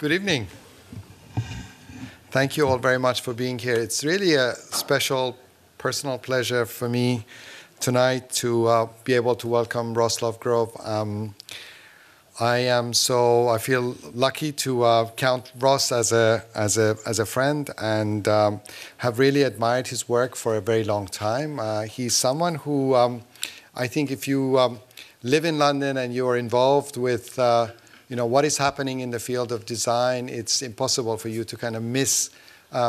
Good evening. Thank you all very much for being here. It's really a special personal pleasure for me tonight to be able to welcome Ross Lovegrove. I feel lucky to count Ross as a friend, and have really admired his work for a very long time. He's someone who I think if you live in London and you are involved with what is happening in the field of design, it's impossible for you to kind of miss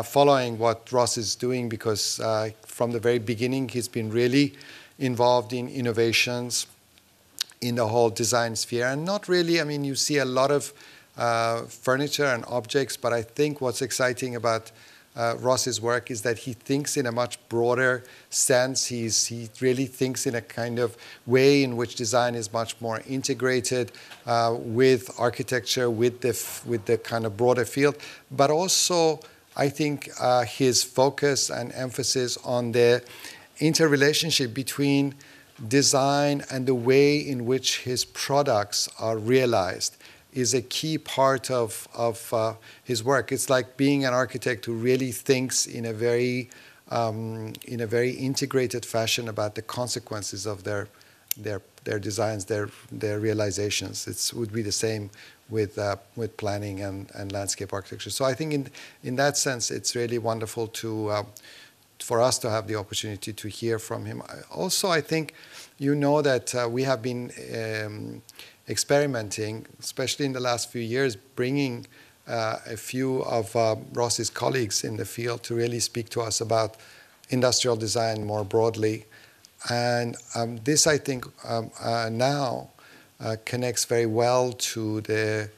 following what Ross is doing, because from the very beginning he's been really involved in innovations in the whole design sphere. And not really, I mean, you see a lot of furniture and objects, but I think what's exciting about Ross's work is that he thinks in a much broader sense. He really thinks in a kind of way in which design is much more integrated with architecture, with the kind of broader field. But also, I think his focus and emphasis on the interrelationship between design and the way in which his products are realized is a key part of his work. It's like being an architect who really thinks in a very integrated fashion about the consequences of their designs, their realizations. It would be the same with planning and landscape architecture. So I think in that sense, it's really wonderful for us to have the opportunity to hear from him. Also, I think that we have been experimenting, especially in the last few years, bringing a few of Ross's colleagues in the field to really speak to us about industrial design more broadly. And this, I think, now connects very well to the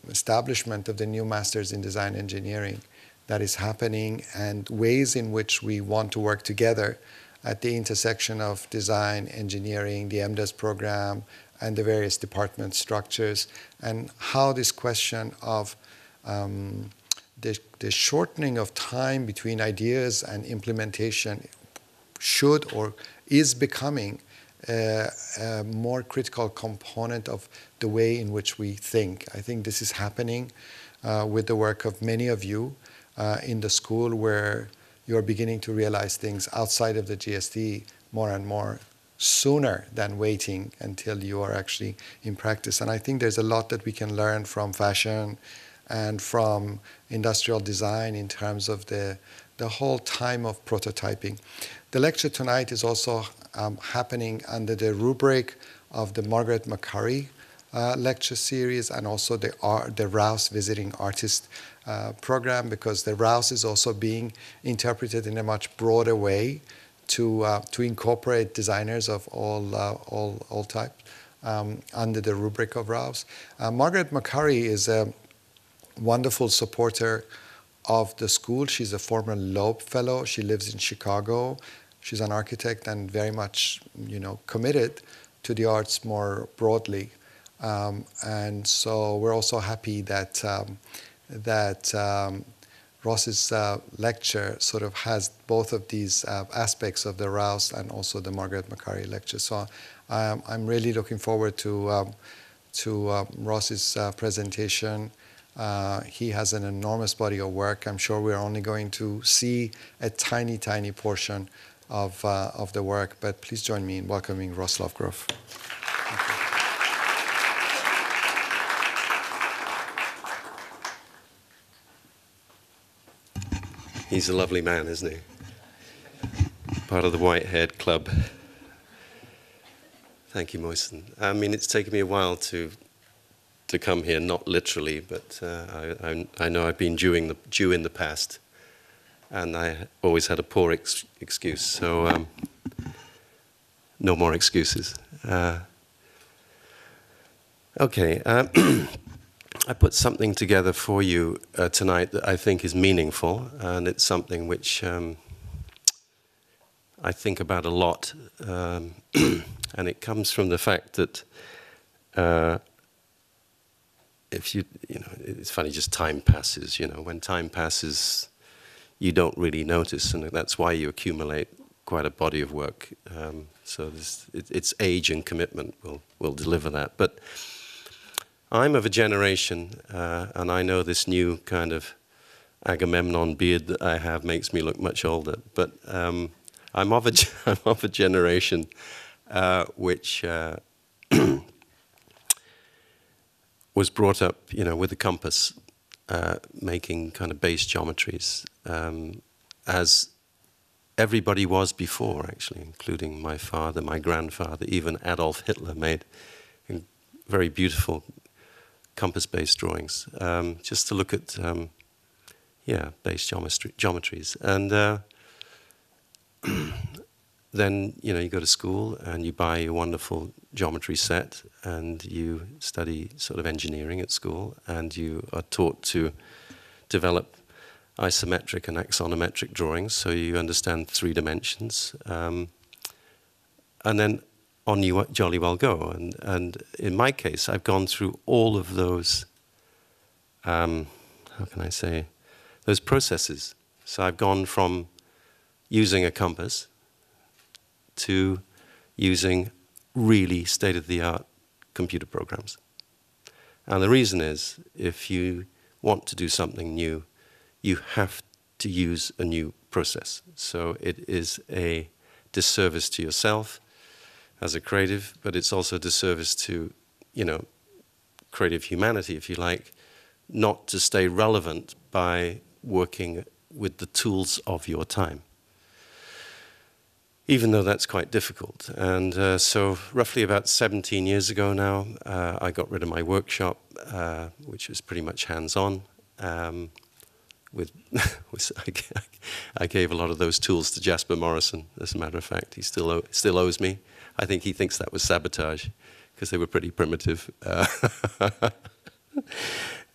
establishment of the new Masters in Design Engineering that is happening, and ways in which we want to work together at the intersection of design, engineering, the MDes program, and the various department structures, and how this question of the shortening of time between ideas and implementation should or is becoming a more critical component of the way in which we think. I think this is happening with the work of many of you in the school, where you're beginning to realize things outside of the GSD more and more sooner than waiting until you are actually in practice. And I think there's a lot that we can learn from fashion and from industrial design in terms of the whole time of prototyping. The lecture tonight is also happening under the rubric of the Margaret McCurry lecture series, and also the Rouse Visiting Artist program, because the Rouse is also being interpreted in a much broader way to incorporate designers of all types under the rubric of Rouse. Margaret McCurry is a wonderful supporter of the school. She's a former Loeb Fellow. She lives in Chicago. She's an architect and very much, committed to the arts more broadly. And so we're also happy that Ross's lecture sort of has both of these aspects of the Rouse and also the Margaret McCurry lecture. So I'm really looking forward to Ross's presentation. He has an enormous body of work. I'm sure we're only going to see a tiny, tiny portion of the work, but please join me in welcoming Ross Lovegrove. He's a lovely man, isn't he? Part of the Whitehead Club. Thank you, Moisen. I mean, it's taken me a while to come here, not literally, but I know I've been due in the past, and I always had a poor excuse, so no more excuses. Okay. I put something together for you tonight that I think is meaningful, and it's something which I think about a lot, and it comes from the fact that it's funny, just time passes. When time passes, you don't really notice, and that's why you accumulate quite a body of work. So it's age and commitment will deliver that. But I'm of a generation, and I know this new kind of Agamemnon beard that I have makes me look much older, but I'm of a generation which was brought up, you know, with a compass, making kind of base geometries, as everybody was before, actually, including my father, my grandfather, even Adolf Hitler made very beautiful compass-based drawings, just to look at, base geometries. And then, you know, you go to school and you buy a wonderful geometry set and you study sort of engineering at school, and you are taught to develop isometric and axonometric drawings, so you understand 3 dimensions. And then on you jolly well go. And in my case, I've gone through all of those, how can I say, those processes. So I've gone from using a compass to using really state-of-the-art computer programs. And the reason is, if you want to do something new, you have to use a new process. So it is a disservice to yourself as a creative, but it's also a disservice to, you know, creative humanity, if you like, not to stay relevant by working with the tools of your time, even though that's quite difficult. And so roughly about 17 years ago now, I got rid of my workshop, which was pretty much hands-on. I gave a lot of those tools to Jasper Morrison, as a matter of fact. He still owes me. I think he thinks that was sabotage, because they were pretty primitive.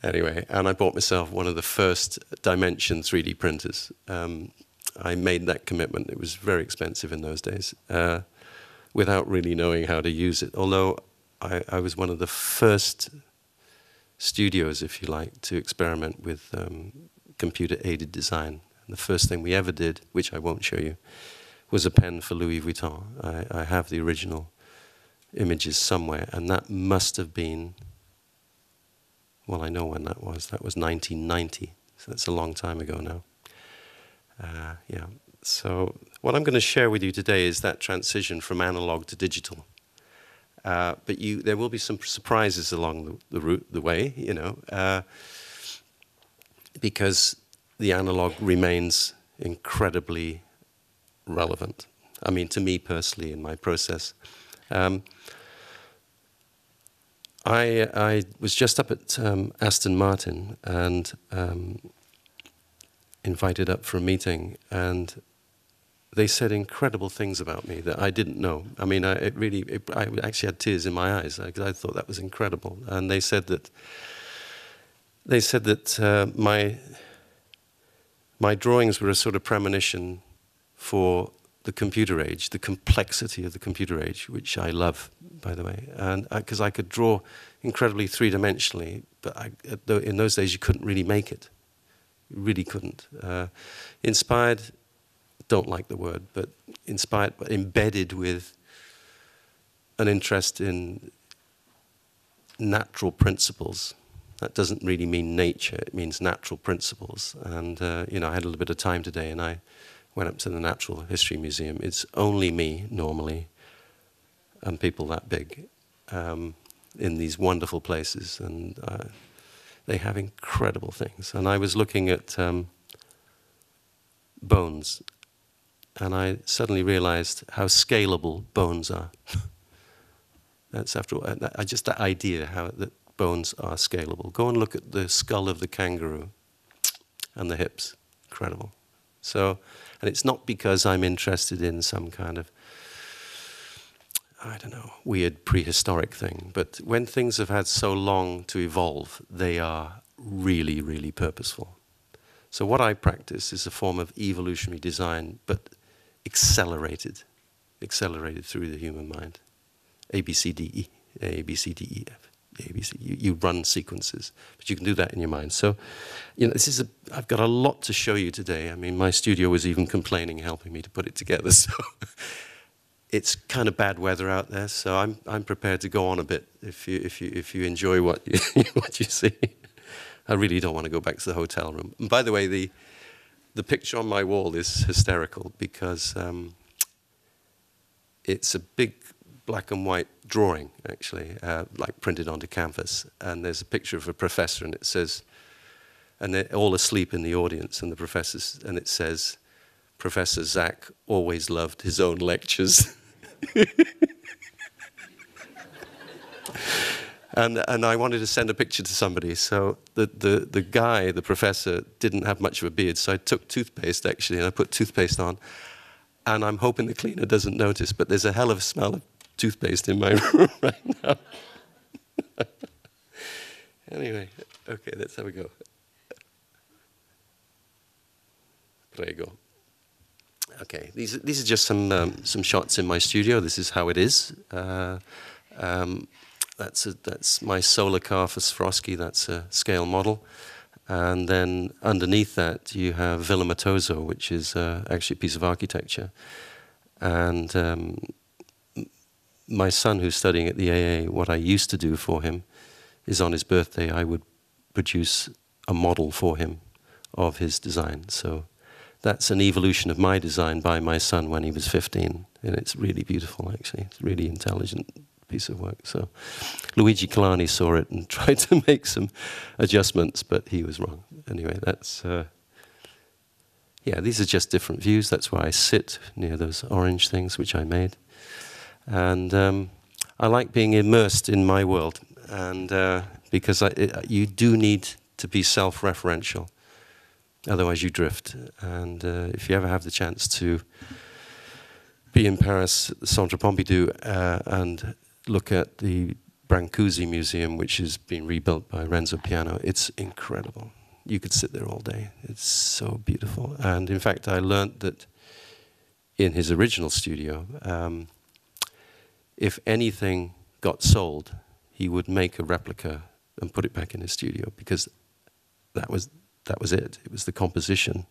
Anyway, and I bought myself one of the first dimension 3D printers. I made that commitment. It was very expensive in those days, without really knowing how to use it. Although I was one of the first studios, if you like, to experiment with computer-aided design. And the first thing we ever did, which I won't show you, was a pen for Louis Vuitton. I have the original images somewhere, and that must have been, well, I know when that was. That was 1990, so that's a long time ago now. Yeah. So what I'm going to share with you today is that transition from analog to digital. But there will be some surprises along the way, you know, because the analog remains incredibly relevant. I mean, to me personally, in my process. I was just up at Aston Martin and invited up for a meeting, and they said incredible things about me that I didn't know. I mean, I actually had tears in my eyes, because I thought that was incredible. And they said that my drawings were a sort of premonition for the computer age, the complexity of the computer age, which I love, by the way, and because I could draw incredibly 3-dimensionally, but in those days you couldn't really make it. You really couldn't. Inspired, don't like the word, but inspired, but embedded with an interest in natural principles. That doesn't really mean nature, it means natural principles. And, you know, I had a little bit of time today, and I went up to the Natural History Museum. It's only me, normally, and people that big in these wonderful places, and they have incredible things. And I was looking at bones, and I suddenly realized how scalable bones are. That's after all, just that idea how that bones are scalable. Go and look at the skull of the kangaroo and the hips. Incredible. So, and it's not because I'm interested in some kind of, I don't know, weird prehistoric thing, but when things have had so long to evolve, they are really, really purposeful. So what I practice is a form of evolutionary design, but accelerated through the human mind. A, B, C, D, E, A, B, C, D, E, F. ABC. You run sequences, but you can do that in your mind. So, you know, I've got a lot to show you today. I mean, my studio was even complaining, helping me to put it together. So, it's kind of bad weather out there, so I'm prepared to go on a bit if you enjoy what what you see. I really don't want to go back to the hotel room. And by the way, the picture on my wall is hysterical because it's a big black and white drawing, actually, like printed onto canvas. And there's a picture of a professor, and it says, and they're all asleep in the audience, and the professors, and it says, Professor Zach always loved his own lectures. And I wanted to send a picture to somebody, so the guy, the professor, didn't have much of a beard, so I took toothpaste, actually, and I put toothpaste on, and I'm hoping the cleaner doesn't notice, but there's a hell of a smell of toothpaste in my room right now. Anyway, okay, let's have a go. Prego. Okay, these are just some shots in my studio. This is how it is. That's my solar car for Swarovski. That's a scale model, and then underneath that you have Villa Matoso, which is actually a piece of architecture. And my son, who's studying at the AA, what I used to do for him is on his birthday I would produce a model for him of his design. So that's an evolution of my design by my son when he was 15, and it's really beautiful, actually. It's a really intelligent piece of work. So Luigi Kalani saw it and tried to make some adjustments, but he was wrong. Anyway, that's yeah, these are just different views. That's why I sit near those orange things which I made. And I like being immersed in my world, and because you do need to be self-referential. Otherwise you drift. And if you ever have the chance to be in Paris, Centre Pompidou, and look at the Brancusi Museum, which has been rebuilt by Renzo Piano, it's incredible. You could sit there all day. It's so beautiful. And in fact, I learned that in his original studio, if anything got sold, he would make a replica and put it back in his studio, because that was it. It was the composition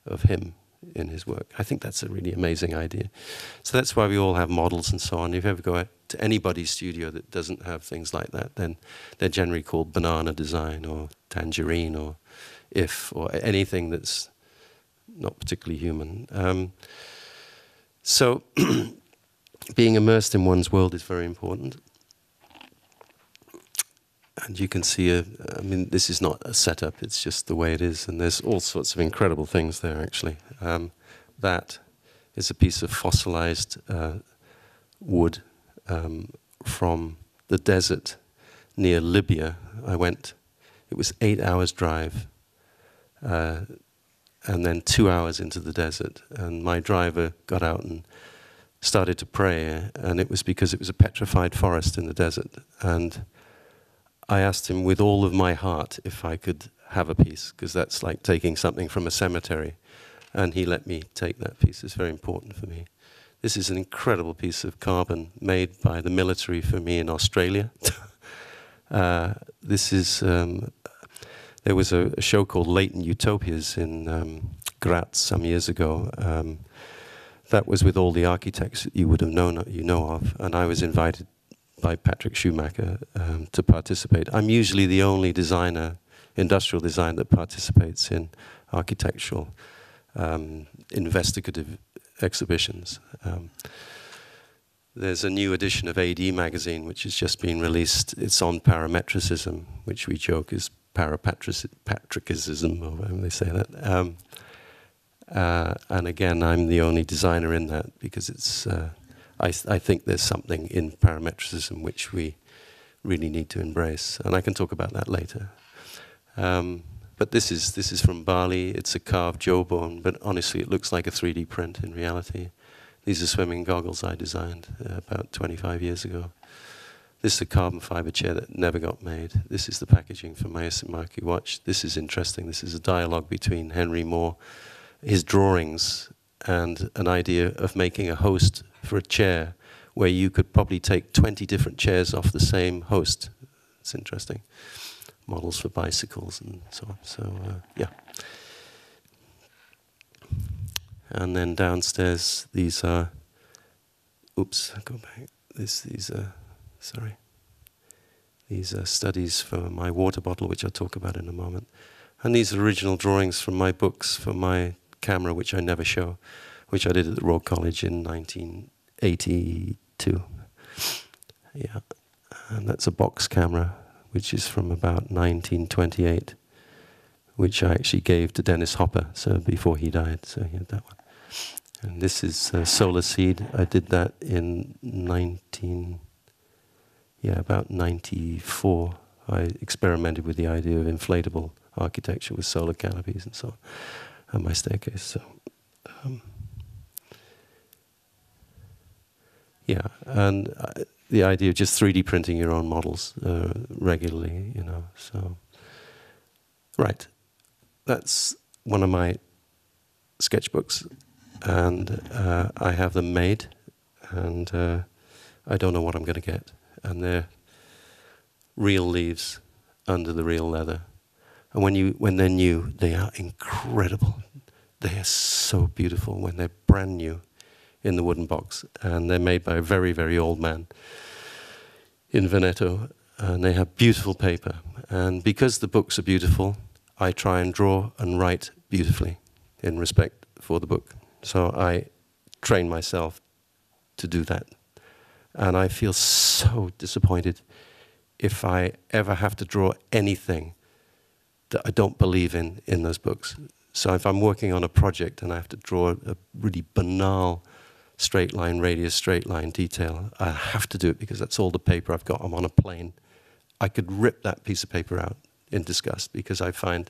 of him in his work. I think that's a really amazing idea. So that's why we all have models and so on. If you ever go out to anybody's studio that doesn't have things like that, then they're generally called banana design or tangerine or if or anything that's not particularly human. So being immersed in one's world is very important. And you can see, I mean, this is not a setup, it's just the way it is. And there's all sorts of incredible things there, actually. That is a piece of fossilized wood from the desert near Libya. I went, it was 8 hours drive, and then 2 hours into the desert. And my driver got out and started to pray, and it was because it was a petrified forest in the desert. And I asked him with all of my heart if I could have a piece, because that's like taking something from a cemetery. And he let me take that piece. It's very important for me. This is an incredible piece of carbon made by the military for me in Australia. This is, there was a show called Latent Utopias in Graz some years ago. That was with all the architects that you would have known, you know of, and I was invited by Patrick Schumacher to participate. I'm usually the only designer, industrial designer, that participates in architectural investigative exhibitions. There's a new edition of AD magazine which has just been released. It's on parametricism, which we joke is parapatricism, or whatever they say that. And again, I'm the only designer in that, because it's I think there's something in parametricism which we really need to embrace, and I can talk about that later. But this is from Bali. It's a carved jawbone, but honestly, it looks like a 3D print in reality. These are swimming goggles I designed about 25 years ago. This is a carbon fiber chair that never got made. This is the packaging for my Isimaki watch. This is interesting. This is a dialogue between Henry Moore, his drawings, and an idea of making a host for a chair where you could probably take 20 different chairs off the same host. It's interesting. Models for bicycles and so on. So, yeah. And then downstairs, these are oops, I'll go back. Sorry. These are studies for my water bottle, which I'll talk about in a moment. And these are original drawings from my books for my camera, which I never show, which I did at the Royal College in 1982. Yeah, and that's a box camera, which is from about 1928, which I actually gave to Dennis Hopper, so before he died, so he had that one. And this is Solar Seed. I did that in about 94. I experimented with the idea of inflatable architecture with solar canopies and so on, and my staircase. So, yeah, and the idea of just 3D printing your own models regularly, you know. So, right, that's one of my sketchbooks, and I have them made, and I don't know what I'm going to get, and they're real leaves under the real leather. And when they're new, they are incredible. They are so beautiful when they're brand new in the wooden box. And they're made by a very, very old man in Veneto. And they have beautiful paper. And because the books are beautiful, I try and draw and write beautifully in respect for the book. So I train myself to do that. And I feel so disappointed if I ever have to draw anything that I don't believe in those books. So if I'm working on a project and I have to draw a really banal straight line, radius, straight line detail, I have to do it because that's all the paper I've got. I'm on a plane. I could rip that piece of paper out in disgust because I find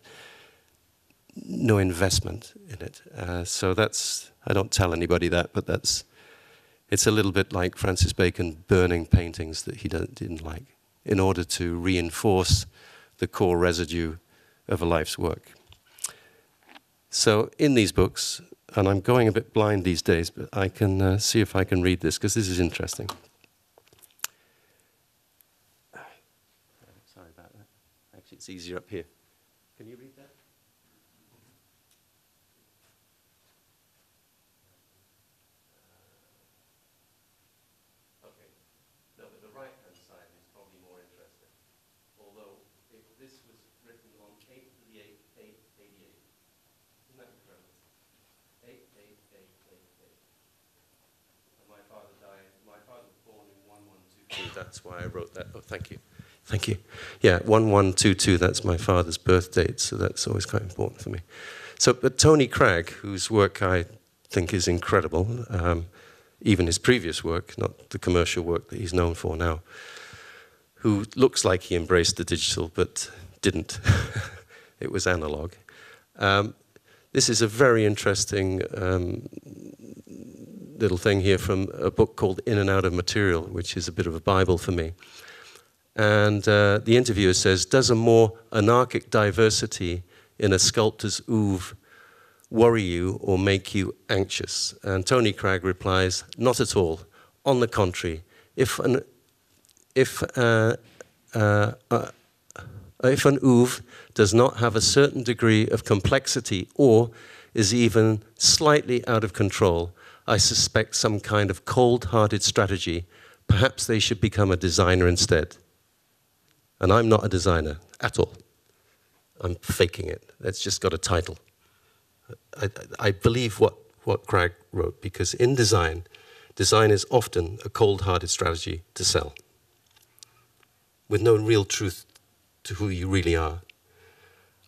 no investment in it. So that's, I don't tell anybody that, but it's a little bit like Francis Bacon burning paintings that he didn't like in order to reinforce the core residue of a life's work. So in these books, and I'm going a bit blind these days, but I can see if I can read this, because this is interesting. Sorry about that. Actually, it's easier up here. Can you read that? Okay. No, but the right-hand side is probably more interesting. Although, if this was written on 8th of the 8th, 888. Isn't that incredible? 88888. And my father died. My father was born in 1122. That's why I wrote that. Oh, thank you. Thank you. Yeah, 1122, that's my father's birth date, so that's always quite important for me. So, but Tony Cragg, whose work I think is incredible, even his previous work, not the commercial work that he's known for now, who looks like he embraced the digital, but didn't. It was analog. This is a very interesting little thing here from a book called In and Out of Material, which is a bit of a Bible for me. And the interviewer says, does a more anarchic diversity in a sculptor's oeuvre worry you or make you anxious? And Tony Cragg replies, not at all. On the contrary, if an oeuvre does not have a certain degree of complexity or is even slightly out of control, I suspect some kind of cold-hearted strategy. Perhaps they should become a designer instead. And I'm not a designer at all. I'm faking it. It's just got a title. I believe what Cragg wrote, because in design is often a cold-hearted strategy to sell, with no real truth to who you really are.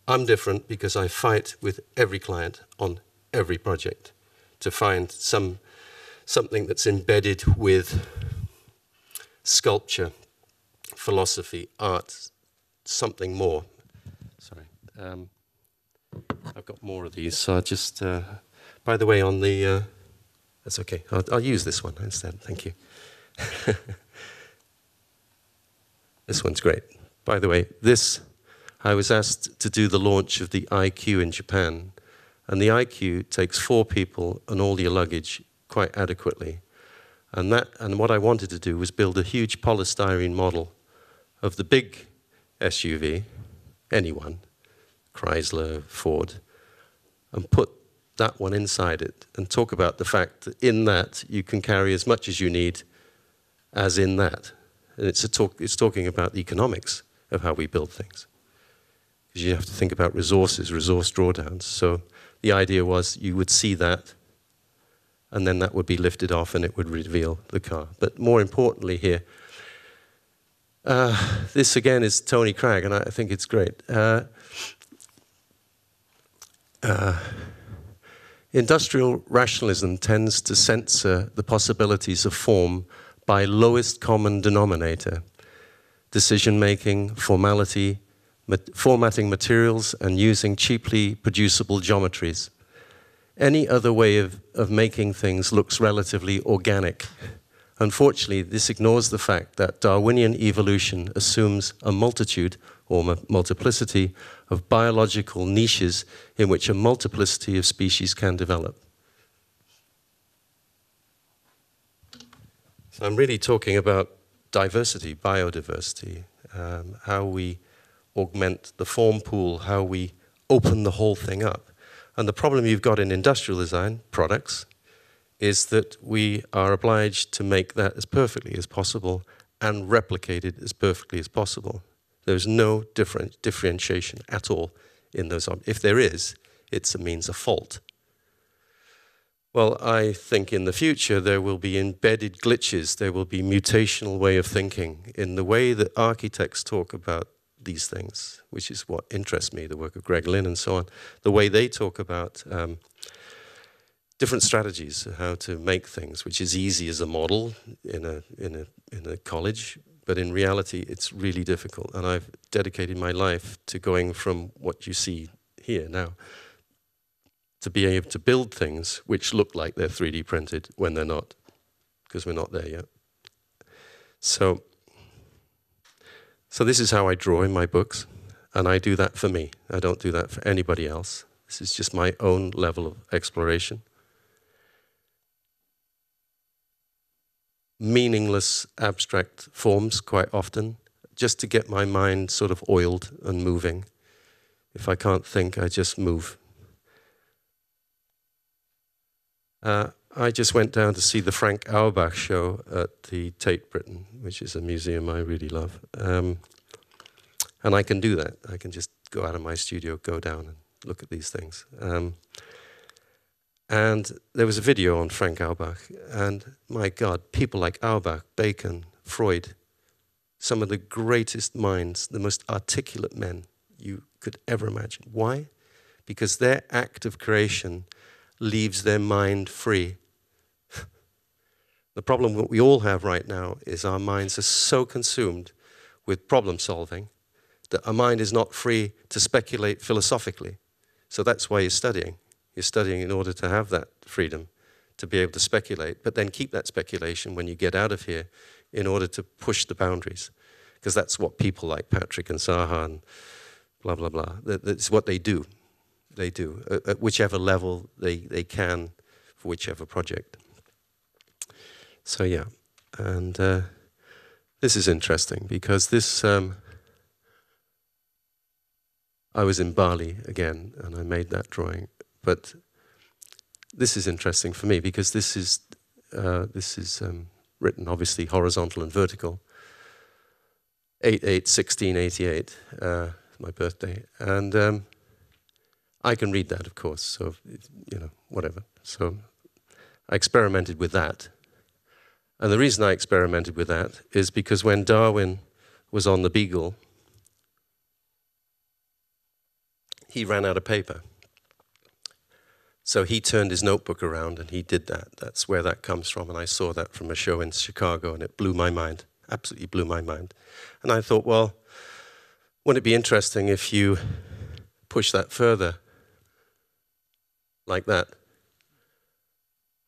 I'm different because I fight with every client on every project to find something that's embedded with sculpture, philosophy, art, something more. Sorry. I've got more of these, so I just, by the way, on the, that's okay, I'll use this one instead, thank you. This one's great. By the way, I was asked to do the launch of the IQ in Japan, and the IQ takes 4 people and all your luggage quite adequately. And what I wanted to do was build a huge polystyrene model of the big SUV, anyone, Chrysler, Ford, and put that one inside it, and talk about the fact that in that you can carry as much as you need as in that. And it's talking about the economics of how we build things. Because you have to think about resources, resource drawdowns. So the idea was you would see that, and then that would be lifted off and it would reveal the car. But more importantly here, this again is Tony Cragg, and I think it's great. Industrial rationalism tends to censor the possibilities of form by lowest common denominator, decision-making, formality, formatting materials, and using cheaply producible geometries. Any other way of making things looks relatively organic. Unfortunately, this ignores the fact that Darwinian evolution assumes a multitude or multiplicity of biological niches in which a multiplicity of species can develop. So I'm really talking about diversity, biodiversity, how we augment the form pool, how we open the whole thing up. And the problem you've got in industrial design, products, is that we are obliged to make that as perfectly as possible and replicate it as perfectly as possible. There's no differentiation at all in those. If there is, it means a fault. Well, I think in the future there will be embedded glitches, there will be mutational way of thinking in the way that architects talk about these things, which is what interests me, the work of Greg Lynn and so on, the way they talk about different strategies of how to make things, which is easy as a model in a college, but in reality it's really difficult. And I've dedicated my life to going from what you see here now to be able to build things which look like they're 3D printed when they're not, because we're not there yet. So this is how I draw in my books, and I do that for me. I don't do that for anybody else. This is just my own level of exploration. Meaningless abstract forms quite often, just to get my mind sort of oiled and moving. If I can't think, I just move. I just went down to see the Frank Auerbach show at the Tate Britain, which is a museum I really love. And I can do that. I can just go out of my studio, go down and look at these things. And there was a video on Frank Auerbach, and my God, people like Auerbach, Bacon, Freud, some of the greatest minds, the most articulate men you could ever imagine. Why? Because their act of creation leaves their mind free. The problem that we all have right now is our minds are so consumed with problem solving that our mind is not free to speculate philosophically. So that's why you're studying. You're studying in order to have that freedom, to be able to speculate, but then keep that speculation when you get out of here in order to push the boundaries. Because that's what people like Patrick and Zaha and blah, blah, blah, that's what they do. They do, at whichever level they can for whichever project. So yeah, and this is interesting because this, I was in Bali again and I made that drawing, but this is interesting for me because this is written obviously horizontal and vertical, 8/8/1688, my birthday, and I can read that, of course, so, you know, whatever. So I experimented with that. And the reason I experimented with that is because when Darwin was on the Beagle, he ran out of paper. So he turned his notebook around and he did that. That's where that comes from. And I saw that from a show in Chicago and it blew my mind, absolutely blew my mind. And I thought, well, wouldn't it be interesting if you push that further? Like that,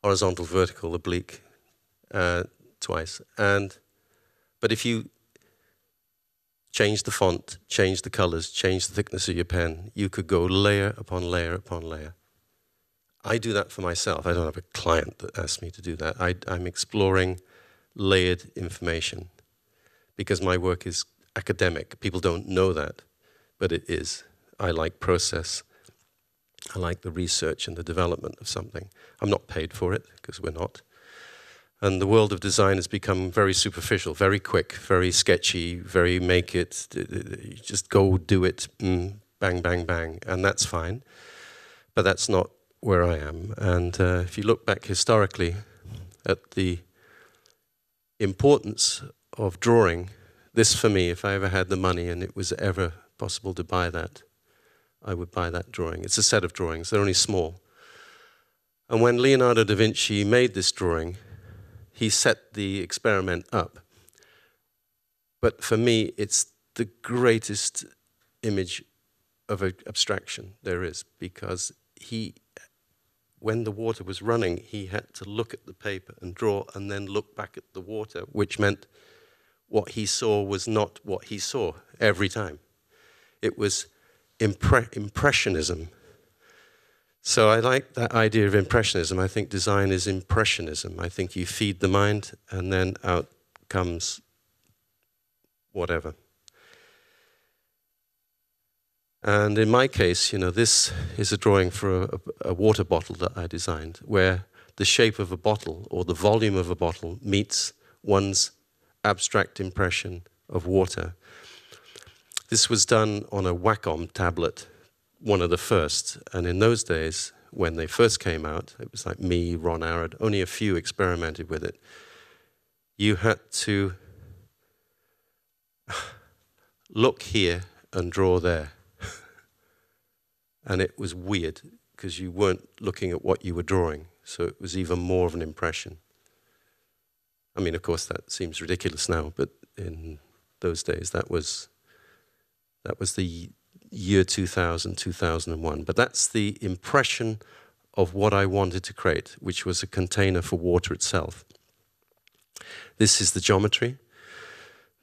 horizontal, vertical, oblique, twice. But if you change the font, change the colors, change the thickness of your pen, you could go layer upon layer upon layer. I do that for myself. I don't have a client that asks me to do that. I'm exploring layered information because my work is academic. People don't know that, but it is. I like process. I like the research and the development of something. I'm not paid for it, because we're not. And the world of design has become very superficial, very quick, very sketchy, very make it, just go do it, bang, bang, bang, and that's fine. But that's not where I am. And if you look back historically at the importance of drawing, this for me, if I ever had the money and it was ever possible to buy that, I would buy that drawing. It's a set of drawings, they're only small. And when Leonardo da Vinci made this drawing, he set the experiment up. But for me, it's the greatest image of abstraction there is, because when the water was running, he had to look at the paper and draw and then look back at the water, which meant what he saw was not what he saw every time. It was impressionism. So I like that idea of impressionism. I think design is impressionism. I think you feed the mind and then out comes whatever. And in my case, this is a drawing for a water bottle that I designed, where the shape of a bottle or the volume of a bottle meets one's abstract impression of water. This was done on a Wacom tablet, one of the first. And in those days, when they first came out, it was like me, Ron Arad, only a few experimented with it. You had to look here and draw there. And it was weird, because you weren't looking at what you were drawing. So it was even more of an impression. I mean, of course, that seems ridiculous now, but in those days, that was the year 2000, 2001. But that's the impression of what I wanted to create, which was a container for water itself. This is the geometry.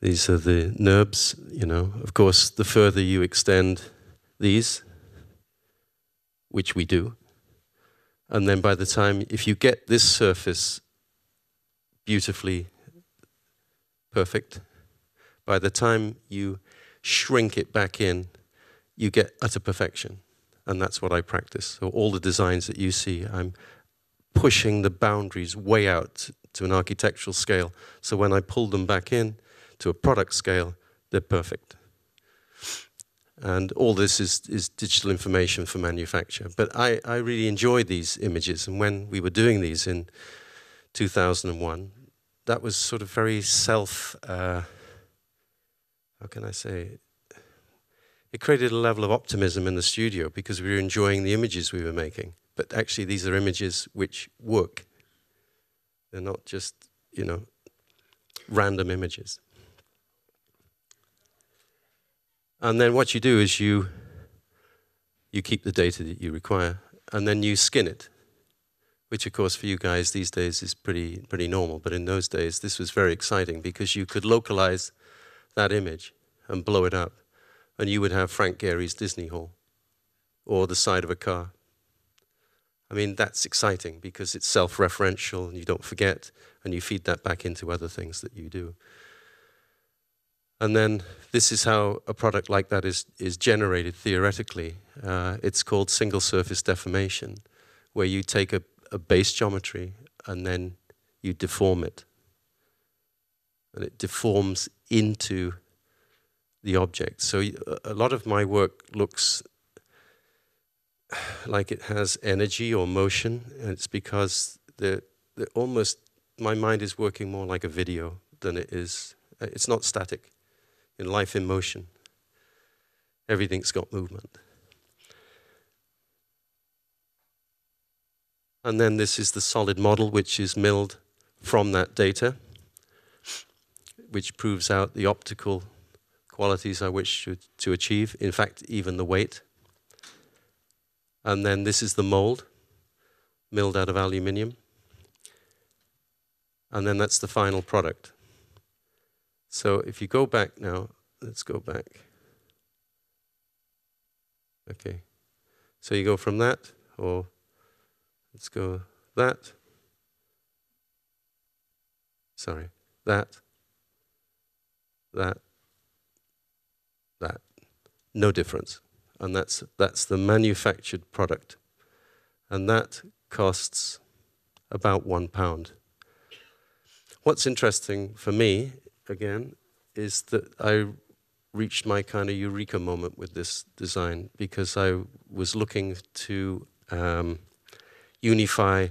These are the NURBS, Of course, the further you extend these, which we do, and then by the time, if you get this surface beautifully perfect, by the time you shrink it back in, you get utter perfection. And that's what I practice. So all the designs that you see, I'm pushing the boundaries way out to an architectural scale. So when I pull them back in to a product scale, they're perfect. And all this is digital information for manufacture. But I really enjoy these images. And when we were doing these in 2001, that was sort of very how can I say? It created a level of optimism in the studio, because we were enjoying the images we were making. But actually, these are images which work. They're not just, random images. And then what you do is you keep the data that you require, and then you skin it, which of course for you guys these days is pretty normal. But in those days, this was very exciting, because you could localize that image and blow it up, and you would have Frank Gehry's Disney Hall or the side of a car. I mean, that's exciting, because it's self-referential and you don't forget, and you feed that back into other things that you do. And then this is how a product like that is generated theoretically. It's called single surface deformation, where you take a base geometry and then you deform it. And it deforms into the object. So a lot of my work looks like it has energy or motion, and it's because my mind is working more like a video than it is. It's not static. In life in motion, everything's got movement. And then this is the solid model, which is milled from that data, which proves out the optical qualities I wish to achieve, in fact, even the weight. And then this is the mold, milled out of aluminium. And then that's the final product. So if you go back now, let's go back. Okay. So you go from that, or let's go that. Sorry, that. No difference. and that's the manufactured product. And that costs about £1. What's interesting for me, again, is that I reached my kind of eureka moment with this design, because I was looking to unify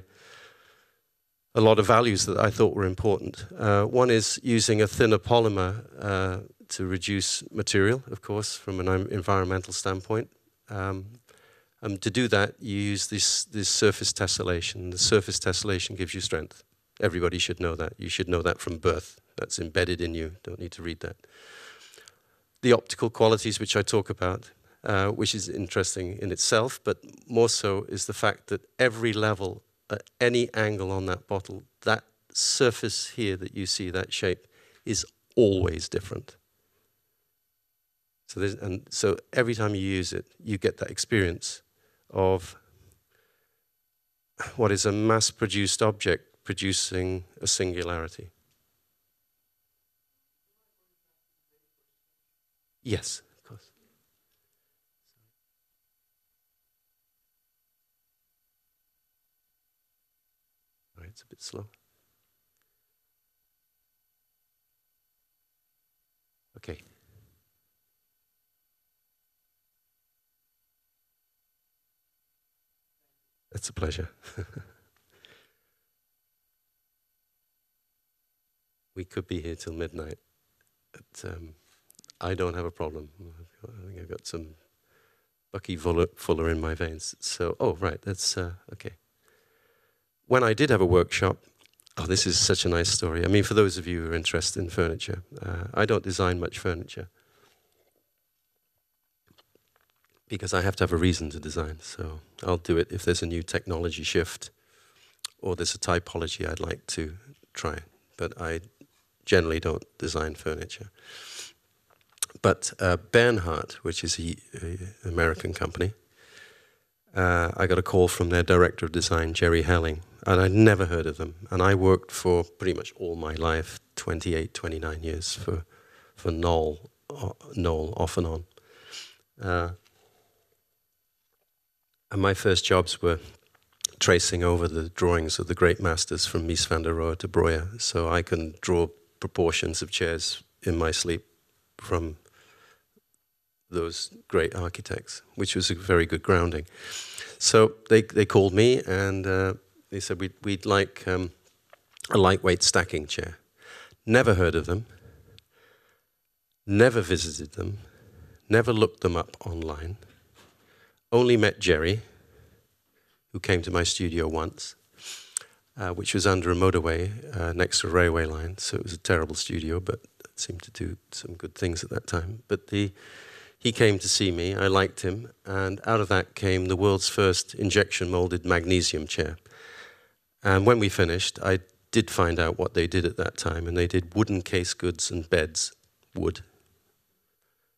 a lot of values that I thought were important. One is using a thinner polymer to reduce material, of course, from an environmental standpoint. To do that, you use this surface tessellation. The surface tessellation gives you strength. Everybody should know that. You should know that from birth. That's embedded in you. Don't need to read that. The optical qualities, which I talk about, which is interesting in itself, but more so is the fact that every level, at any angle on that bottle, that surface here that you see, that shape, is always different. So every time you use it, you get that experience of what is a mass-produced object producing a singularity. Yes, of course. All right, it's a bit slow. Okay. It's a pleasure. We could be here till midnight, but I don't have a problem. I think I've got some Bucky Fuller in my veins. So, oh, right, that's okay. When I did have a workshop, oh, this is such a nice story. I mean, for those of you who are interested in furniture, I don't design much furniture because I have to have a reason to design. So I'll do it if there's a new technology shift or there's a typology I'd like to try. But I generally don't design furniture. But Bernhardt, which is an American company, I got a call from their director of design, Jerry Helling, and I'd never heard of them. And I worked for pretty much all my life, 28, 29 years, for Knoll, off and on. And my first jobs were tracing over the drawings of the great masters from Mies van der Rohe to Breuer. So I can draw proportions of chairs in my sleep from those great architects, which was a very good grounding. So they called me and they said, we'd like a lightweight stacking chair. Never heard of them, never visited them, never looked them up online, only met Jerry, who came to my studio once, which was under a motorway next to a railway line, so it was a terrible studio, but it seemed to do some good things at that time. But he came to see me, I liked him, and out of that came the world's first injection-molded magnesium chair. And when we finished, I did find out what they did at that time, and they did wooden case goods and beds, wood.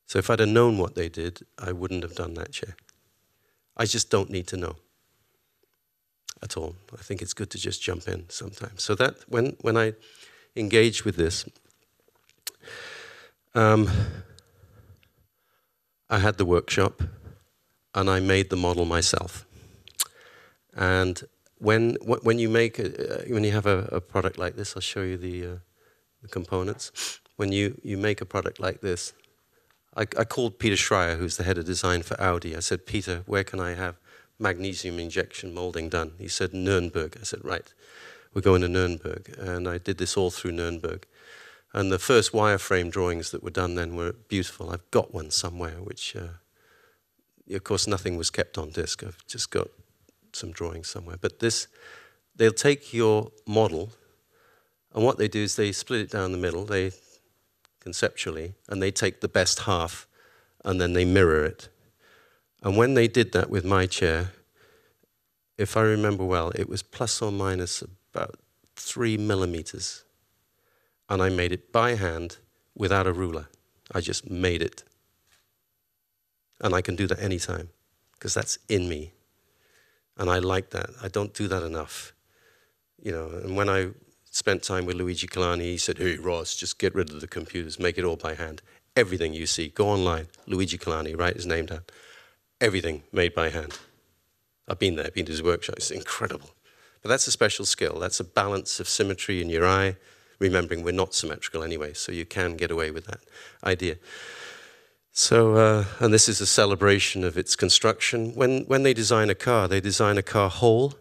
So if I'd have known what they did, I wouldn't have done that chair. I just don't need to know at all. I think it's good to just jump in sometimes. So that, when I engage with this, I had the workshop, and I made the model myself. And when you make when you have a product like this, I'll show you the components. When you make a product like this, I called Peter Schreier, who's the head of design for Audi. I said, Peter, where can I have magnesium injection molding done? He said, Nuremberg. I said, right, we're going to Nuremberg. And I did this all through Nuremberg. And the first wireframe drawings that were done then were beautiful. I've got one somewhere, which, of course, nothing was kept on disk. I've just got some drawings somewhere. But this, they'll take your model, and what they do is they split it down the middle, conceptually, and they take the best half, and then they mirror it. And when they did that with my chair, if I remember well, it was plus or minus about 3 millimeters. And I made it by hand without a ruler. I just made it. And I can do that anytime, because that's in me. And I like that. I don't do that enough. You know, and when I spent time with Luigi Colani, he said, hey, Ross, just get rid of the computers, make it all by hand. Everything you see, go online, Luigi Colani, write his name down. everything made by hand. I've been there, been to his workshop. It's incredible. But that's a special skill. That's a balance of symmetry in your eye, remembering we're not symmetrical anyway, so you can get away with that idea. So, and this is a celebration of its construction. When they design a car whole,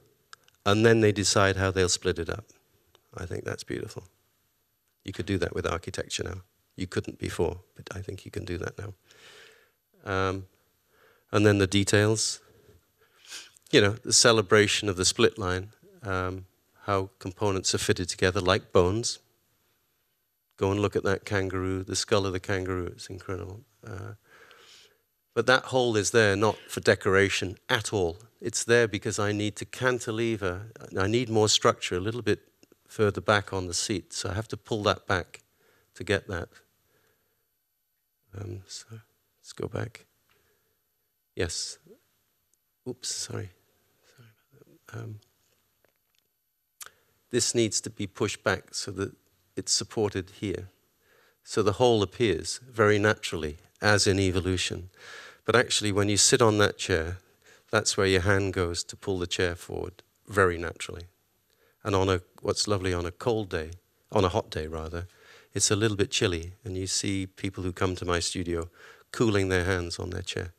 and then they decide how they'll split it up. I think that's beautiful. You could do that with architecture now. You couldn't before, but I think you can do that now. And then the details. You know, the celebration of the split line, how components are fitted together like bones. Go and look at that kangaroo, the skull of the kangaroo, it's incredible. But that hole is there not for decoration at all. It's there because I need to cantilever, I need more structure a little bit further back on the seat, so I have to pull that back to get that. So let's go back. Yes. Oops, sorry. This needs to be pushed back so that it's supported here. So the hole appears very naturally, as in evolution. But actually, when you sit on that chair, that's where your hand goes to pull the chair forward, very naturally. And on what's lovely on a cold day, on a hot day rather, it's a little bit chilly, and you see people who come to my studio cooling their hands on their chair.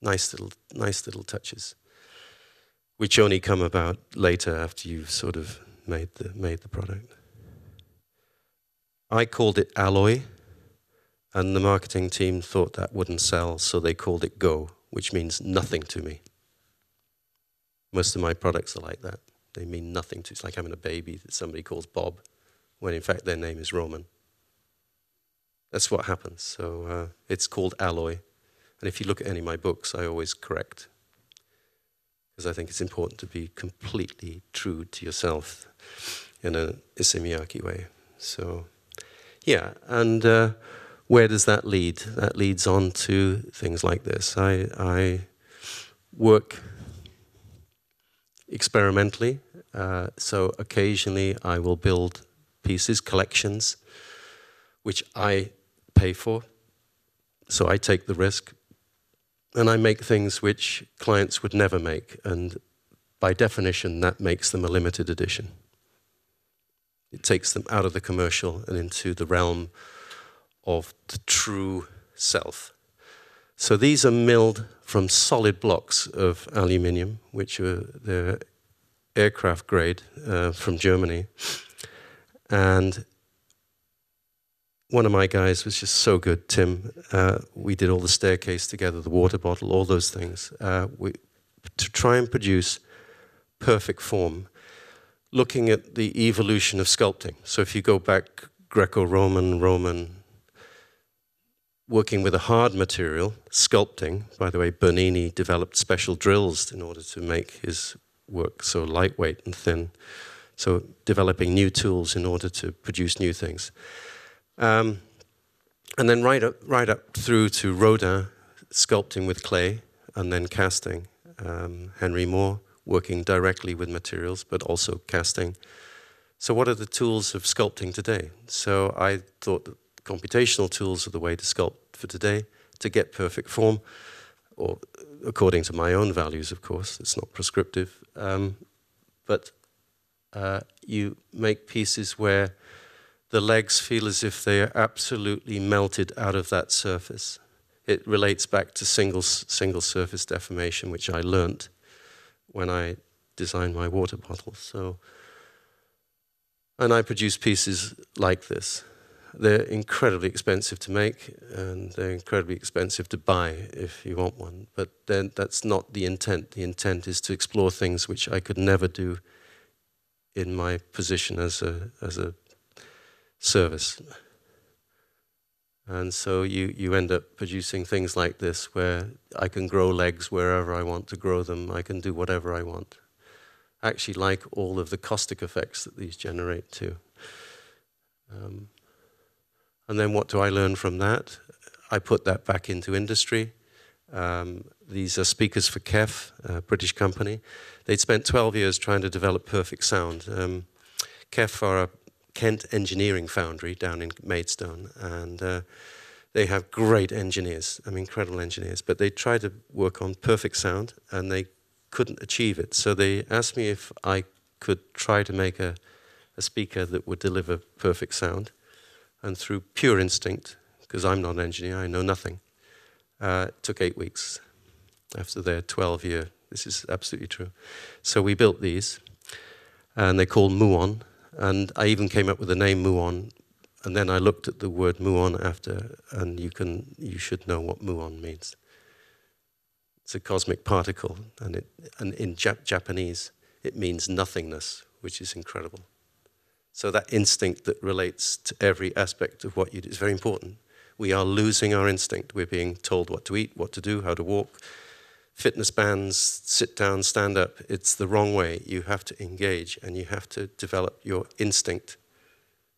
Nice little touches, which only come about later after you've sort of made the product. I called it alloy, and the marketing team thought that wouldn't sell, so they called it Go, which means nothing to me. Most of my products are like that. They mean nothing to. It's like having a baby that somebody calls Bob, when in fact their name is Roman. That's what happens. So it's called alloy. And if you look at any of my books, I always correct. Because I think it's important to be completely true to yourself in an Issey Miyake way. So, yeah, and where does that lead? That leads on to things like this. I work experimentally, so occasionally I will build pieces, collections, which I pay for. So I take the risk, and I make things which clients would never make, and by definition, that makes them a limited edition. It takes them out of the commercial and into the realm of the true self. So these are milled from solid blocks of aluminium, which are the aircraft grade from Germany. And one of my guys was just so good, Tim. We did all the staircase together, the water bottle, all those things. To try and produce perfect form, looking at the evolution of sculpting. So if you go back Greco-Roman, Roman, working with a hard material, sculpting. By the way, Bernini developed special drills in order to make his work so lightweight and thin. So developing new tools in order to produce new things. And then right up through to Rodin, sculpting with clay and then casting. Henry Moore, working directly with materials, but also casting. So what are the tools of sculpting today? So I thought that computational tools are the way to sculpt for today, to get perfect form, or according to my own values, of course, it's not prescriptive. But you make pieces where the legs feel as if they are absolutely melted out of that surface. It relates back to single surface deformation, which I learnt when I designed my water bottle. So, and I produce pieces like this. They're incredibly expensive to make, and they're incredibly expensive to buy if you want one. But then that's not the intent. The intent is to explore things which I could never do in my position as a service. And so you end up producing things like this where I can grow legs wherever I want to grow them. I can do whatever I want. I actually like all of the caustic effects that these generate too. And then what do I learn from that? I put that back into industry. These are speakers for KEF, a British company. They'd spent 12 years trying to develop perfect sound. KEF are a Kent engineering foundry down in Maidstone, and They have great engineers, incredible engineers, but they try to work on perfect sound and they couldn't achieve it. So they asked me if I could try to make a speaker that would deliver perfect sound. And through pure instinct, because I'm not an engineer, I know nothing, it took 8 weeks after their 12-year. This is absolutely true. So we built these, and they're called muon. And I even came up with the name muon. And then I looked at the word muon after, and you should know what muon means. It's a cosmic particle, and in Japanese, it means nothingness, which is incredible. So that instinct that relates to every aspect of what you do is very important. We are losing our instinct. We're being told what to eat, what to do, how to walk, fitness bands, sit down, stand up. It's the wrong way. You have to engage, and you have to develop your instinct.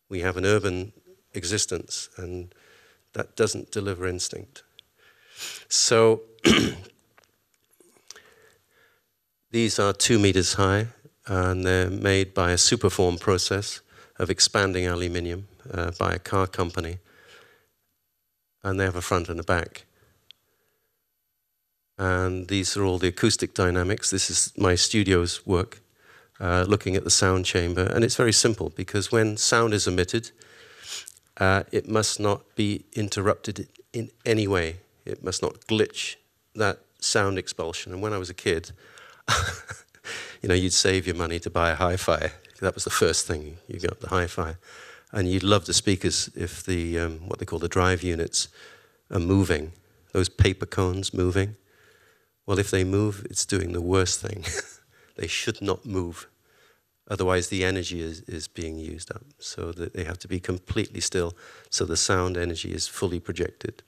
We have an urban existence, and that doesn't deliver instinct. So these are 2 meters high, and they're made by a superform process of expanding aluminium by a car company. And they have a front and a back. And these are all the acoustic dynamics. This is my studio's work, looking at the sound chamber. And it's very simple, because when sound is emitted, it must not be interrupted in any way. It must not glitch that sound expulsion. And when I was a kid, you'd save your money to buy a hi-fi. That was the first thing you got, the hi-fi. And you'd love the speakers if the, what they call the drive units are moving. Those paper cones moving. Well, if they move, it's doing the worst thing. They should not move. Otherwise, the energy is being used up. So that they have to be completely still, so the sound energy is fully projected.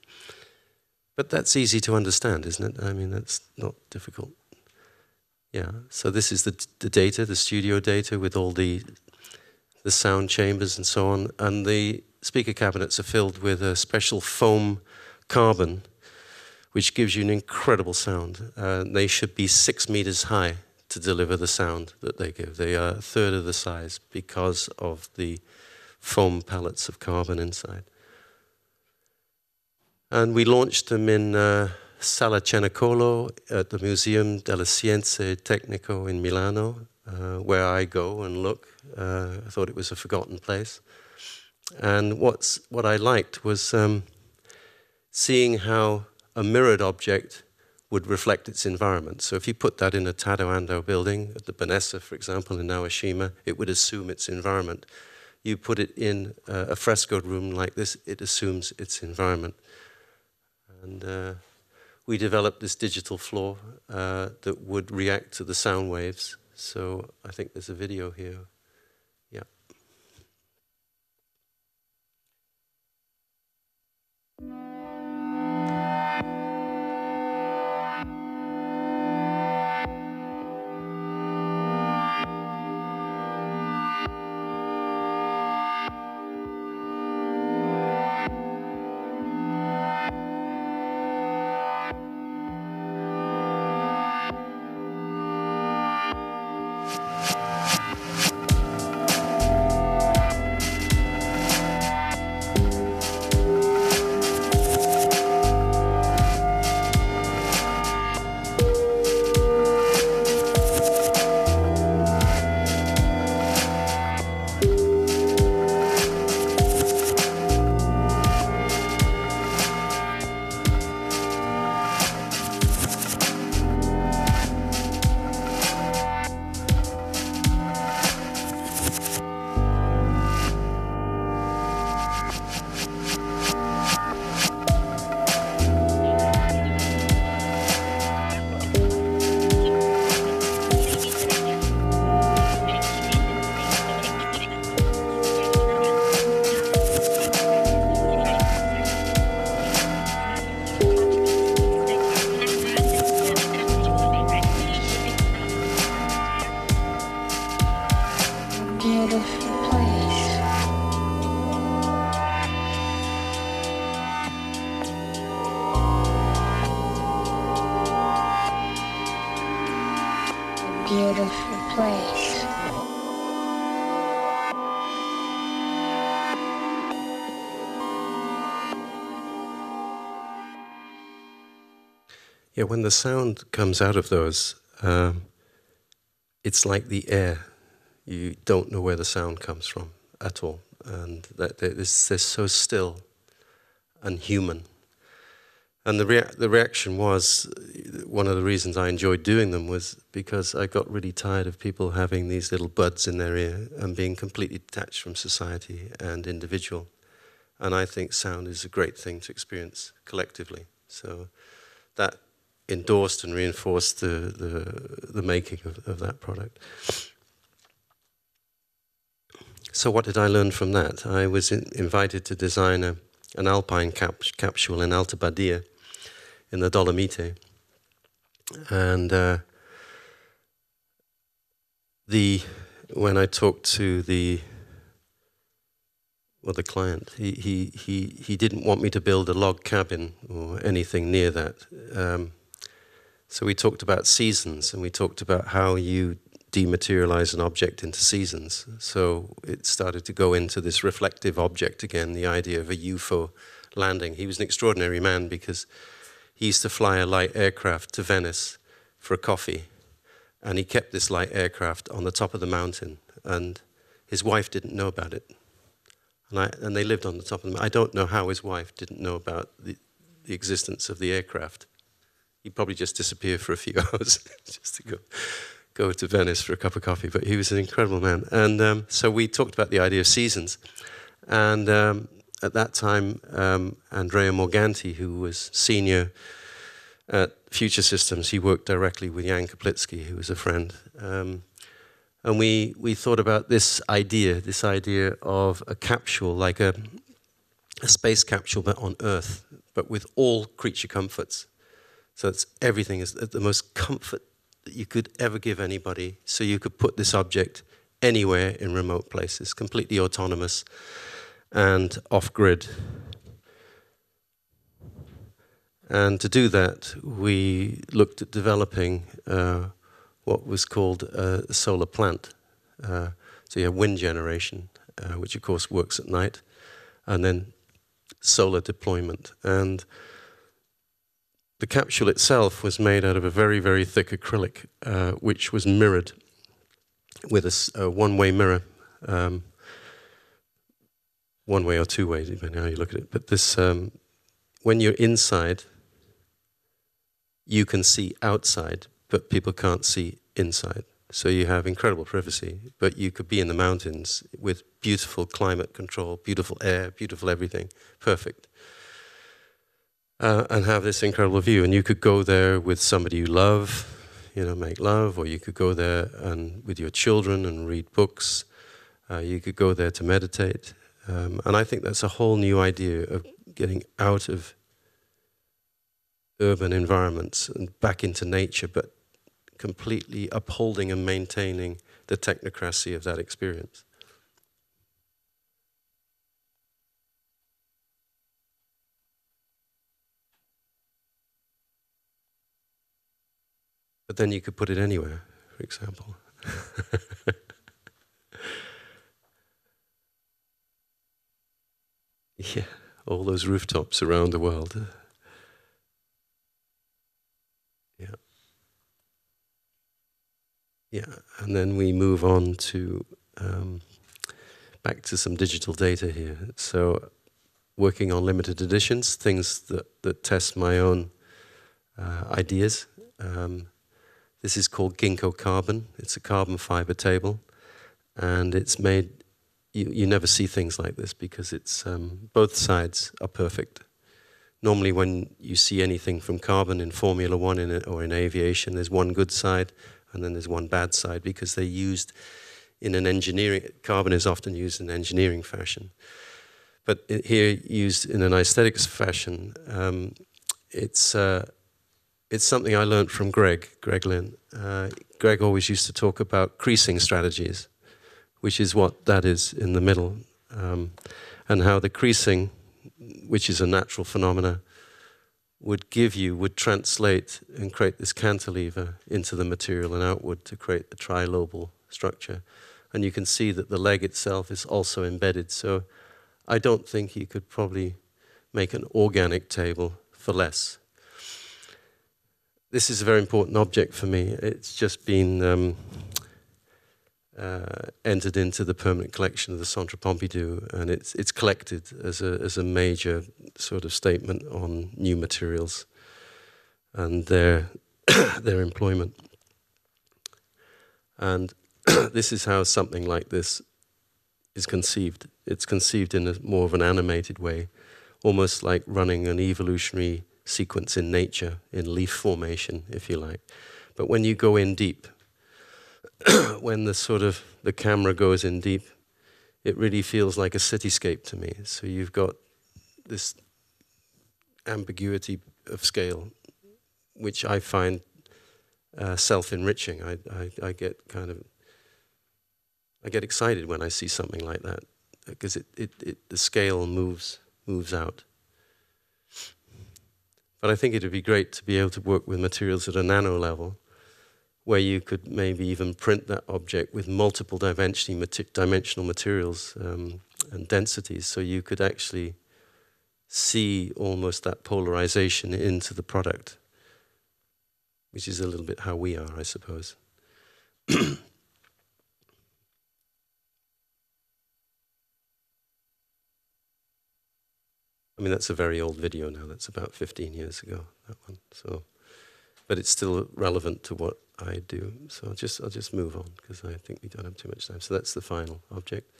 But that's easy to understand, isn't it? That's not difficult. Yeah, so this is the data, the studio data with all the sound chambers and so on. And the speaker cabinets are filled with a special foam carbon, which gives you an incredible sound. They should be 6 meters high to deliver the sound that they give. They are a third of the size because of the foam pellets of carbon inside. And we launched them in Sala Cenacolo at the Museum delle Scienze Tecniche in Milano, where I go and look. I thought it was a forgotten place. And what I liked was seeing how a mirrored object would reflect its environment. So if you put that in a Tado Ando building, at the Banessa, for example, in Naoshima, it would assume its environment. You put it in a frescoed room like this, it assumes its environment. And we developed this digital floor that would react to the sound waves. So I think there's a video here. Yeah. Beautiful place. Yeah, when the sound comes out of those, it's like the air. You don't know where the sound comes from at all. And they're so still and human. And the reaction was, one of the reasons I enjoyed doing them was because I got really tired of people having these little buds in their ear and being completely detached from society and individual. And I think sound is a great thing to experience collectively. So that endorsed and reinforced the making of that product. So what did I learn from that? I was invited to design an alpine capsule in Alta Badia in the Dolomite. And when I talked to the client, he didn't want me to build a log cabin or anything near that. So we talked about seasons, and we talked about how you dematerialize an object into seasons. So it started to go into this reflective object again, the idea of a UFO landing. He was an extraordinary man because he used to fly a light aircraft to Venice for a coffee, and he kept this light aircraft on the top of the mountain, and his wife didn't know about it. And they lived on the top of them. I don't know how his wife didn't know about the existence of the aircraft. He'd probably just disappear for a few hours just to go to Venice for a cup of coffee. But he was an incredible man. And so we talked about the idea of seasons. And at that time, Andrea Morganti, who was senior at Future Systems, he worked directly with Jan Kaplitsky, who was a friend. And we thought about this idea of a capsule, like a space capsule, but on Earth, but with all creature comforts. So everything is the most comfort that you could ever give anybody. So you could put this object anywhere in remote places, completely autonomous and off-grid. And to do that, we looked at developing what was called a solar plant. So you have wind generation, which of course works at night, and then solar deployment. And the capsule itself was made out of a very, very thick acrylic, which was mirrored with a one-way mirror, one-way or two-way, depending on how you look at it. But this, when you're inside, you can see outside, but people can't see inside. So you have incredible privacy, but you could be in the mountains with beautiful climate control, beautiful air, beautiful everything, perfect. And have this incredible view. And you could go there with somebody you love, make love, or you could go there and with your children and read books. You could go there to meditate. And I think that's a whole new idea of getting out of urban environments and back into nature, but completely upholding and maintaining the technocracy of that experience. But then you could put it anywhere, for example. Yeah, all those rooftops around the world. Yeah. Yeah, and then we move on to back to some digital data here. So working on limited editions, things that test my own ideas. This is called ginkgo carbon. It's a carbon fiber table, and it's made, you never see things like this because it's both sides are perfect. Normally when you see anything from carbon in Formula One or in aviation, there's one good side and then there's one bad side because they're used in an engineering, carbon is often used in engineering fashion. But here, used in an aesthetics fashion, it's something I learned from Greg Lynn. Greg always used to talk about creasing strategies, which is what that is in the middle, and how the creasing, which is a natural phenomena, would translate and create this cantilever into the material and outward to create the trilobal structure. And you can see that the leg itself is also embedded. So I don't think you could probably make an organic table for less. this is a very important object for me. It's just been entered into the permanent collection of the Centre Pompidou, and it's collected as a major sort of statement on new materials and their their employment. And this is how something like this is conceived. It's conceived in more of an animated way, almost like running an evolutionary sequence in nature, in leaf formation, if you like. But when you go in deep, when the camera goes in deep, it really feels like a cityscape to me. So you've got this ambiguity of scale, which I find self-enriching. I get excited when I see something like that, because the scale moves out. But I think it would be great to be able to work with materials at a nano level, where you could maybe even print that object with multiple dimensional materials and densities, so you could actually see almost that polarization into the product, which is a little bit how we are, I suppose. I mean, that's a very old video now. That's about 15 years ago, that one. So, but it's still relevant to what I do. So I'll just move on, because I think we don't have too much time. So that's the final object.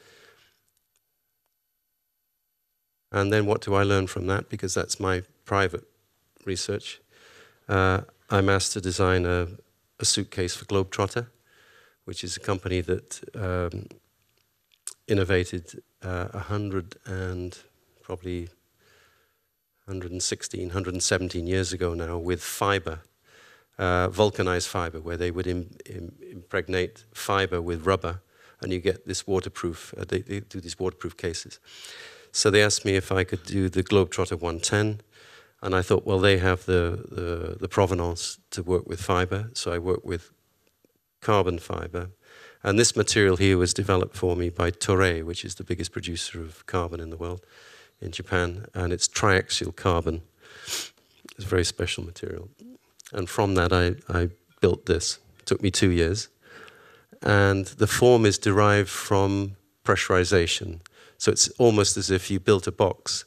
And then what do I learn from that? Because that's my private research. I'm asked to design a suitcase for Globetrotter, which is a company that innovated 117 years ago now with fiber, vulcanized fiber, where they would impregnate fiber with rubber, and you get this waterproof, they do these waterproof cases. So they asked me if I could do the Globetrotter 110, and I thought, well, they have the provenance to work with fiber, so I worked with carbon fiber. And this material here was developed for me by Toray, which is the biggest producer of carbon in the world, in Japan, and it's triaxial carbon. It's a very special material. And from that, I built this. It took me 2 years. And the form is derived from pressurization. So it's almost as if you built a box,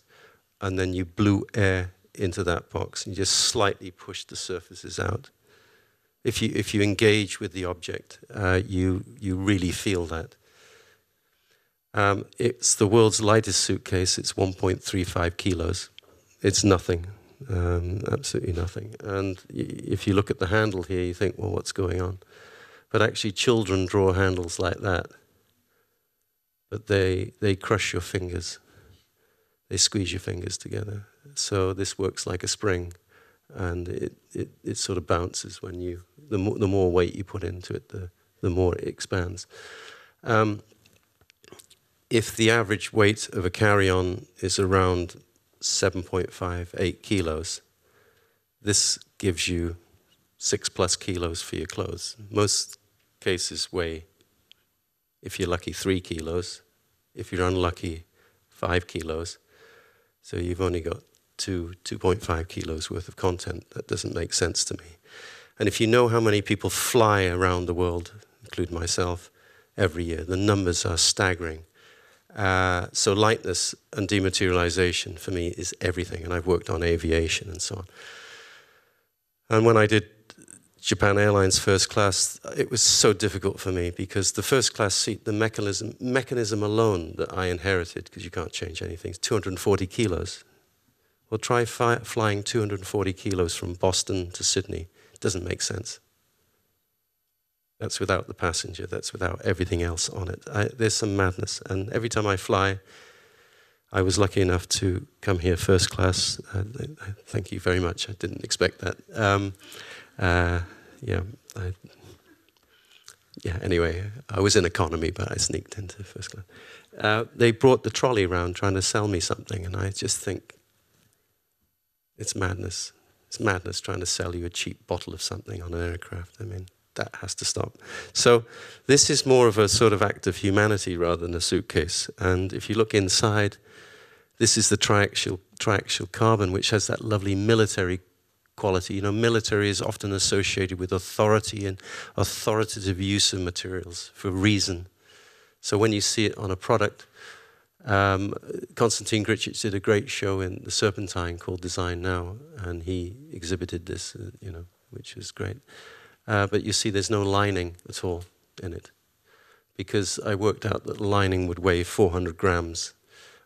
and then you blew air into that box, and you just slightly push the surfaces out. If you engage with the object, you really feel that. It's the world's lightest suitcase. It's 1.35 kilos. It's nothing, absolutely nothing. And if you look at the handle here, you think, well, what's going on? But actually, children draw handles like that. But they crush your fingers. They squeeze your fingers together. So this works like a spring, and it sort of bounces when you, the more weight you put into it, the more it expands. If the average weight of a carry-on is around 7.5, 8 kilos, this gives you 6+ kilos for your clothes. Most cases weigh, if you're lucky, 3 kilos. If you're unlucky, 5 kilos. So you've only got 2.5 kilos worth of content. That doesn't make sense to me. And if you know how many people fly around the world, including myself, every year, the numbers are staggering. So lightness and dematerialization for me is everything, and I've worked on aviation and so on. And when I did Japan Airlines first class, it was so difficult for me, because the first class seat, the mechanism alone that I inherited, because you can't change anything, is 240 kilos. Well, try flying 240 kilos from Boston to Sydney. It doesn't make sense. That's without the passenger. That's without everything else on it. There's some madness. And every time I fly, I was lucky enough to come here first class. Thank you very much. I didn't expect that. Anyway, I was in economy, but I sneaked into first class. They brought the trolley around trying to sell me something, and I just think, it's madness. It's madness trying to sell you a cheap bottle of something on an aircraft. I mean, that has to stop. So this is more of a sort of act of humanity rather than a suitcase. And if you look inside, this is the triaxial carbon, which has that lovely military quality. You know, military is often associated with authority and authoritative use of materials for reason. So when you see it on a product, Konstantin Gricic did a great show in the Serpentine called Design Now, and he exhibited this, you know, which is great. But you see there's no lining at all in it, because I worked out that the lining would weigh 400 grams.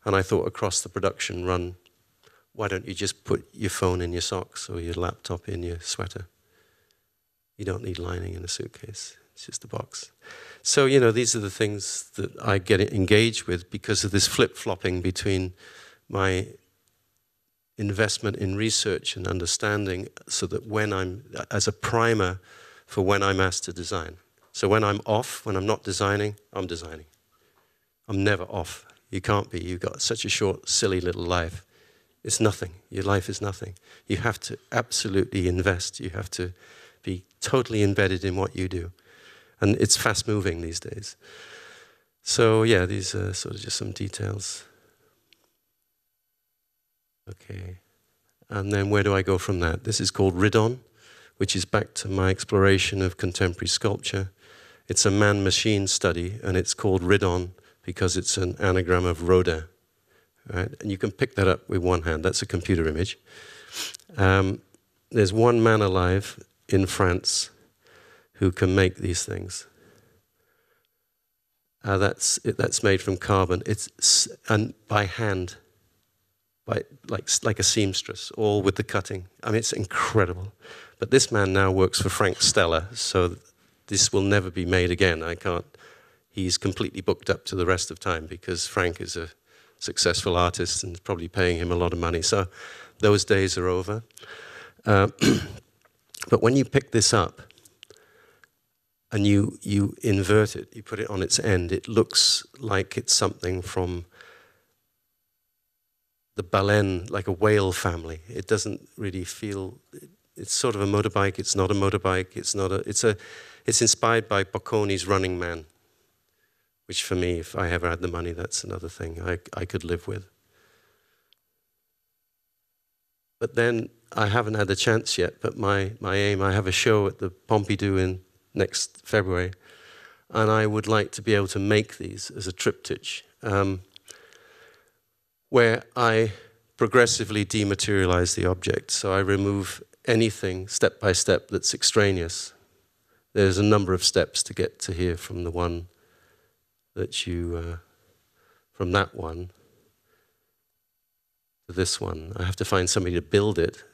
And I thought across the production run, why don't you just put your phone in your socks or your laptop in your sweater? You don't need lining in a suitcase. It's just a box. So, you know, these are the things that I get engaged with because of this flip-flopping between my investment in research and understanding, so that when I'm, as a primer for when I'm asked to design. So when I'm off, when I'm not designing, I'm designing. I'm never off. You can't be. You've got such a short, silly little life. It's nothing. Your life is nothing. You have to absolutely invest. You have to be totally embedded in what you do. And it's fast moving these days. So yeah, these are sort of just some details. Okay. And then where do I go from that? This is called Ridon, which is back to my exploration of contemporary sculpture. It's a man-machine study, and it's called Ridon because it's an anagram of Rodin. Right? And you can pick that up with one hand. That's a computer image. There's one man alive in France who can make these things. That's made from carbon. It's and by hand, like a seamstress, all with the cutting. I mean, it's incredible. But this man now works for Frank Stella, so this will never be made again. I can't. He's completely booked up to the rest of time because Frank is a successful artist and probably paying him a lot of money. So those days are over. But when you pick this up and you invert it, you put it on its end, it looks like it's something from the baleine, like a whale family. It doesn't really feel, it's sort of a motorbike, it's not a motorbike, it's inspired by Bocconi's Running Man, which for me, if I ever had the money, that's another thing I could live with. But then I haven't had the chance yet, but my aim, I have a show at the Pompidou in next February, and I would like to be able to make these as a triptych, where I progressively dematerialize the object. So I remove anything step by step that's extraneous. There's a number of steps to get to here from the one that you, from that one to this one. I have to find somebody to build it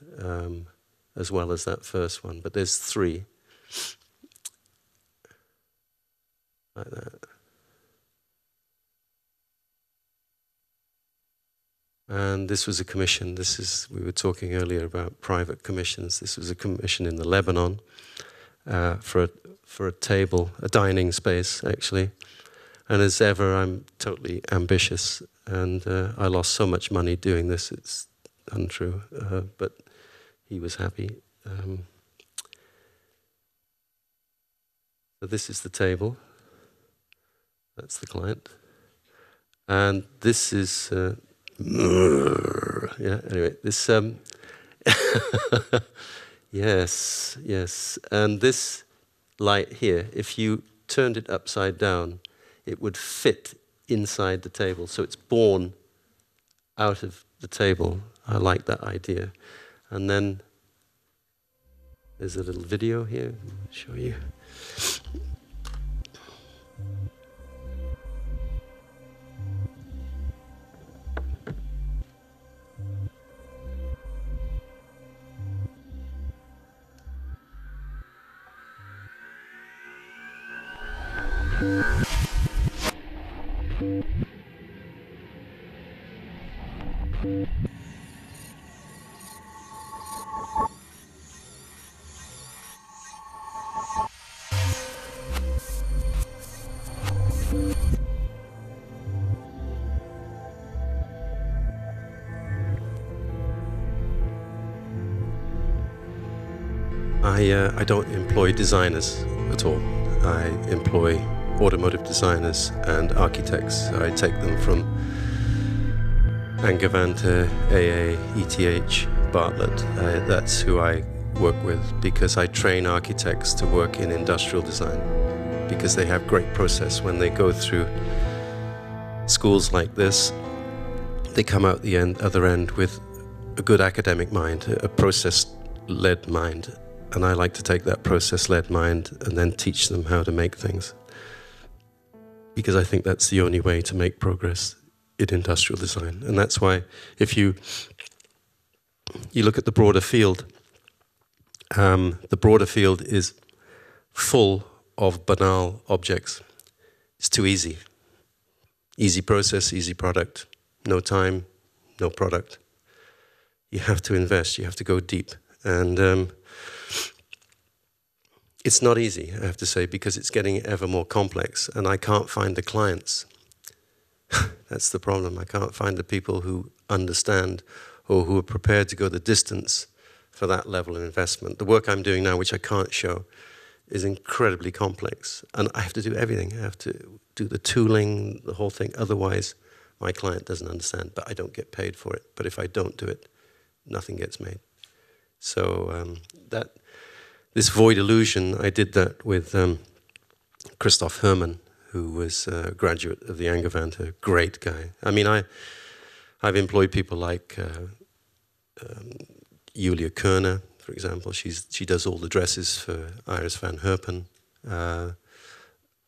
as well as that first one, but there's three. Like that. And this was a commission. We were talking earlier about private commissions. This was a commission in the Lebanon for a table, a dining space, actually. And as ever, I'm totally ambitious, and I lost so much money doing this, it's untrue, but he was happy. So this is the table. That's the client. And this is, yeah, anyway, this, yes. And this light here, if you turned it upside down, it would fit inside the table. So it's born out of the table. I like that idea. And then there's a little video here. I'll show you. I don't employ designers at all. I employ automotive designers and architects. I take them from Angevin to AA, ETH, Bartlett. That's who I work with, because I train architects to work in industrial design, because they have great process. When they go through schools like this, they come out the other end with a good academic mind, a process-led mind. And I like to take that process-led mind and then teach them how to make things, because I think that's the only way to make progress in industrial design. And that's why if you look at the broader field is full of banal objects. It's too easy. Easy process, easy product. No time, no product. You have to invest, you have to go deep. And it's not easy, I have to say, because it's getting ever more complex, and I can't find the clients. That's the problem. I can't find the people who understand or who are prepared to go the distance for that level of investment. The work I'm doing now, which I can't show, is incredibly complex. And I have to do everything. I have to do the tooling, the whole thing. Otherwise, my client doesn't understand, but I don't get paid for it. But if I don't do it, nothing gets made. So this void illusion, I did that with Christoph Hermann, who was a graduate of the Angewandte, a great guy. I mean, I've employed people like Julia Kerner, for example. She does all the dresses for Iris van Herpen.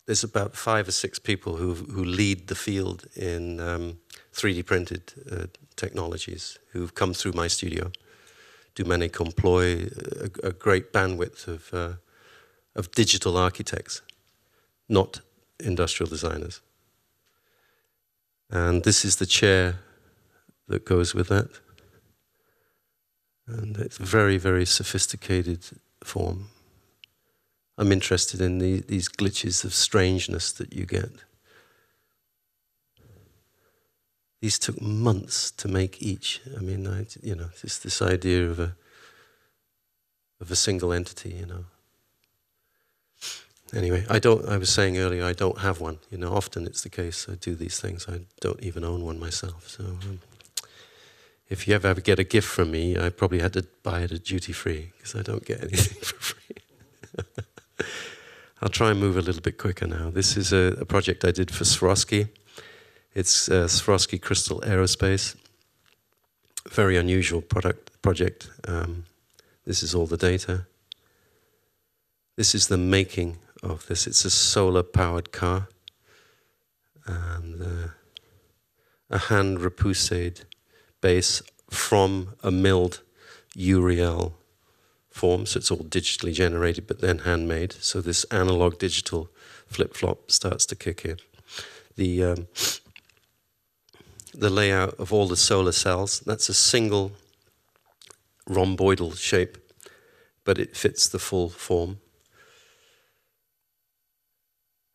There's about 5 or 6 people who lead the field in 3D printed technologies who've come through my studio. Dumene employ a great bandwidth of digital architects, not industrial designers. And this is the chair that goes with that. And it's very, very sophisticated form. I'm interested in these glitches of strangeness that you get. These took months to make each. I mean, just this idea of a single entity, Anyway, I was saying earlier, I don't have one. Often it's the case. I do these things. I don't even own one myself. So if you ever get a gift from me, I probably had to buy it at duty free, because I don't get anything for free. I'll try and move a little bit quicker now. This is a project I did for Swarovski. It's Swarovski Crystal Aerospace. Very unusual project. This is all the data. This is the making of this. It's a solar-powered car. And a hand repoussed base from a milled Uriel form. So it's all digitally generated, but then handmade. So this analog digital flip-flop starts to kick in. The layout of all the solar cells, that's a single rhomboidal shape, but it fits the full form.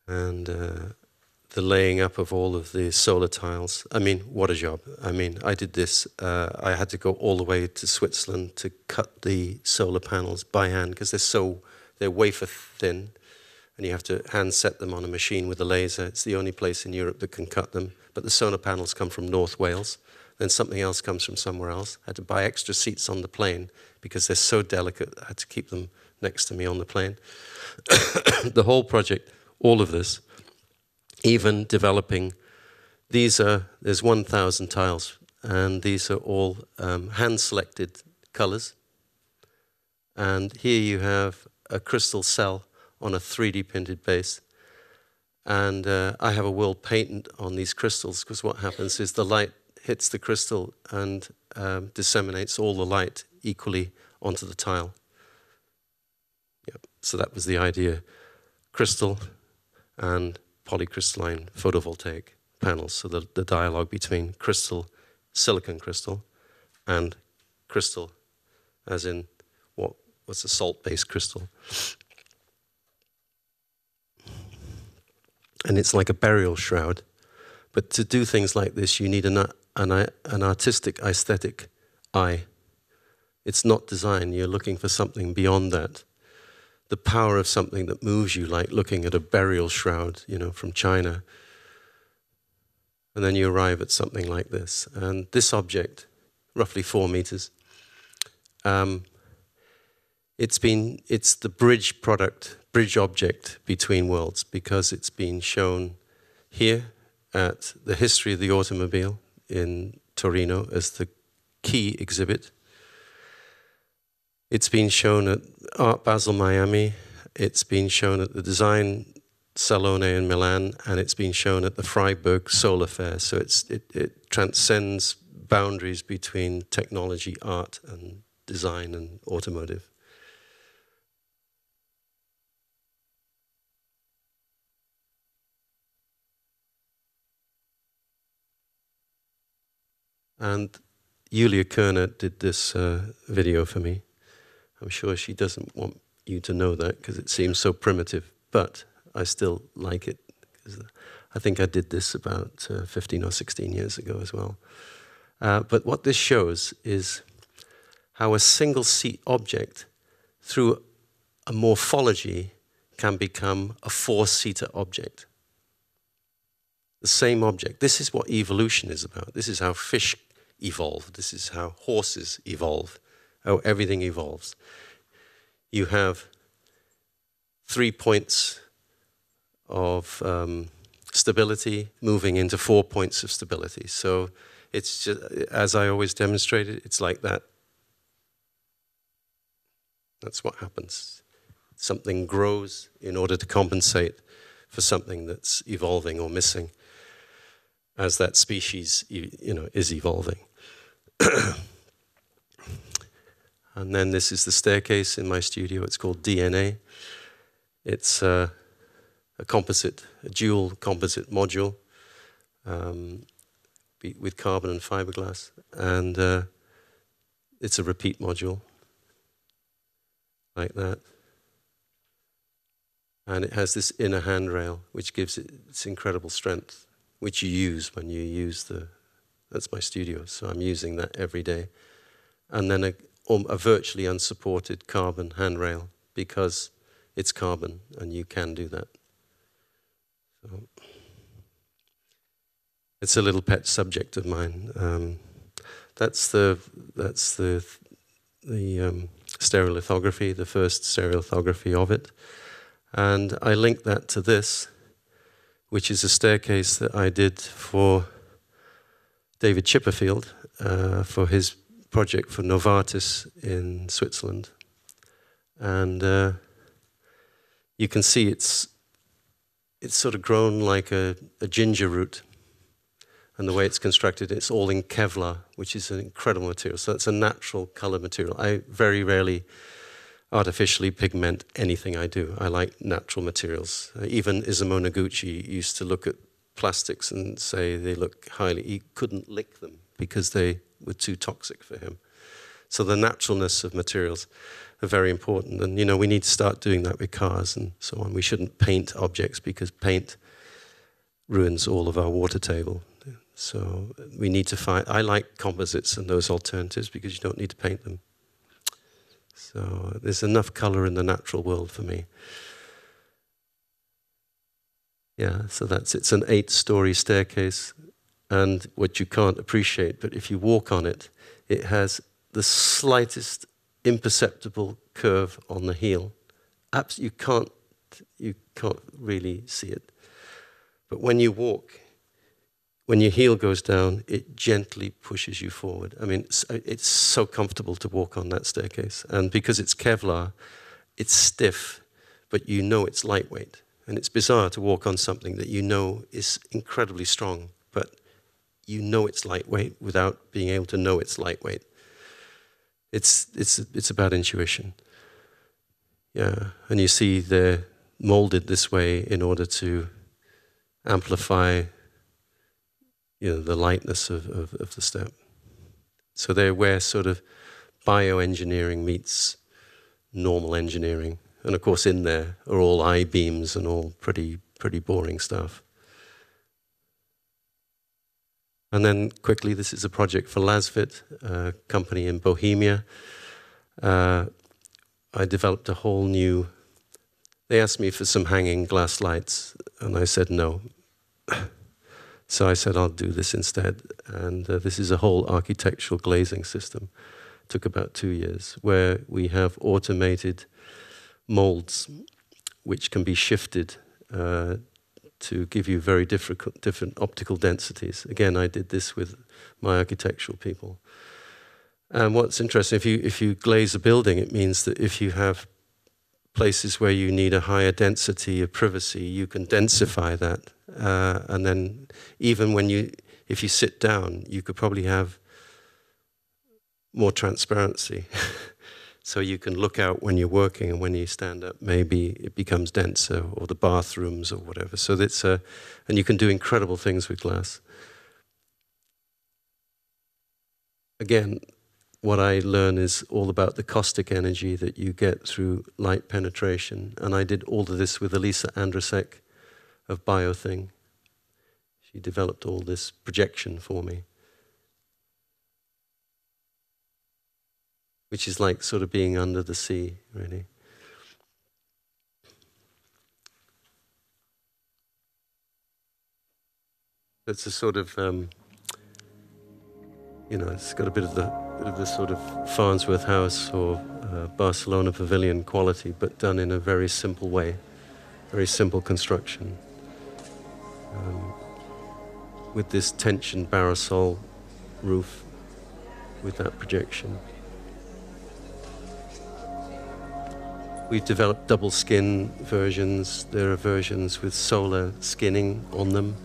And the laying up of all of the solar tiles. I mean, what a job. I mean, I did this. I had to go all the way to Switzerland to cut the solar panels by hand, because they're wafer thin, and you have to hand set them on a machine with a laser. It's the only place in Europe that can cut them. But the solar panels come from North Wales. Then something else comes from somewhere else. I had to buy extra seats on the plane because they're so delicate. I had to keep them next to me on the plane. The whole project, all of this, even developing, there's 1,000 tiles, and these are all hand-selected colors. And here you have a crystal cell on a 3D printed base. And I have a world patent on these crystals, because what happens is the light hits the crystal and disseminates all the light equally onto the tile. Yep. So that was the idea. Crystal and polycrystalline photovoltaic panels. So the dialogue between crystal, silicon crystal, and crystal, as in what's a salt-based crystal. And it's like a burial shroud. But to do things like this, you need an artistic, aesthetic eye. It's not design. You're looking for something beyond that. The power of something that moves you, like looking at a burial shroud, from China. And then you arrive at something like this. And this object, roughly 4 meters, it's the bridge product, bridge object between worlds, because it's been shown here at the History of the Automobile in Torino as the key exhibit. It's been shown at Art Basel Miami, it's been shown at the Design Salone in Milan, and it's been shown at the Freiburg Solar Fair. So it transcends boundaries between technology, art, and design and automotive. And Julia Kerner did this video for me. I'm sure she doesn't want you to know that because it seems so primitive, but I still like it. I think I did this about 15 or 16 years ago as well. But what this shows is how a single seat object, through a morphology, can become a four-seater object. The same object. This is what evolution is about. This is how fish evolve. This is how horses evolve. How everything evolves. You have 3 points of stability moving into 4 points of stability. So it's just, as I always demonstrated, it's like that. That's what happens. Something grows in order to compensate for something that's evolving or missing as that species, is evolving. And then this is the staircase in my studio. It's called DNA. It's a dual composite module with carbon and fiberglass. And it's a repeat module, like that. And it has this inner handrail, which gives it its incredible strength, which you use when you use that's my studio, so I'm using that every day. And then a virtually unsupported carbon handrail, because it's carbon and you can do that. So it's a little pet subject of mine. That's the stereolithography, the first stereolithography of it. And I linked that to this, which is a staircase that I did for David Chipperfield for his project for Novartis in Switzerland. And you can see it's sort of grown like a ginger root. And the way it's constructed, it's all in Kevlar, which is an incredible material. So it's a natural color material. I very rarely artificially pigment anything I do. I like natural materials. Even Isamu Noguchi used to look at plastics and say they look he couldn't lick them because they were too toxic for him. So the naturalness of materials are very important. And, we need to start doing that with cars and so on. We shouldn't paint objects because paint ruins all of our water table. So we need to find, I like composites and those alternatives because you don't need to paint them. So there's enough color in the natural world for me. Yeah, so it's an 8-story staircase, and what you can't appreciate, but if you walk on it, it has the slightest imperceptible curve on the heel. You can't really see it. But when you walk, when your heel goes down, it gently pushes you forward. I mean, it's so comfortable to walk on that staircase. And because it's Kevlar, it's stiff, but it's lightweight. And it's bizarre to walk on something that is incredibly strong, but it's lightweight without being able to know it's lightweight. It's about intuition. Yeah, and you see they're molded this way in order to amplify the lightness of the step. So they're where sort of bioengineering meets normal engineering. And of course in there are all I-beams and all pretty boring stuff. And then quickly, this is a project for Lasvit, a company in Bohemia. I developed a whole new, they asked me for some hanging glass lights, and I said no. So I said, I'll do this instead. And this is a whole architectural glazing system took about 2 years, where we have automated molds which can be shifted to give you very different optical densities. Again, I did this with my architectural people. And what's interesting, if you glaze a building, it means that if you have places where you need a higher density of privacy, you can densify that. And then even if you sit down, you could probably have more transparency. So you can look out when you're working, and when you stand up, maybe it becomes denser, or the bathrooms or whatever. So that's and you can do incredible things with glass. Again, what I learn is all about the caustic energy that you get through light penetration. And I did all of this with Elisa Andrasek of BioThing. She developed all this projection for me, which is like sort of being under the sea, really. It's a sort of, it's got a bit of the sort of Farnsworth House or Barcelona Pavilion quality, but done in a very simple way, very simple construction. With this tension barrosol roof with that projection. We've developed double skin versions. There are versions with solar skinning on them.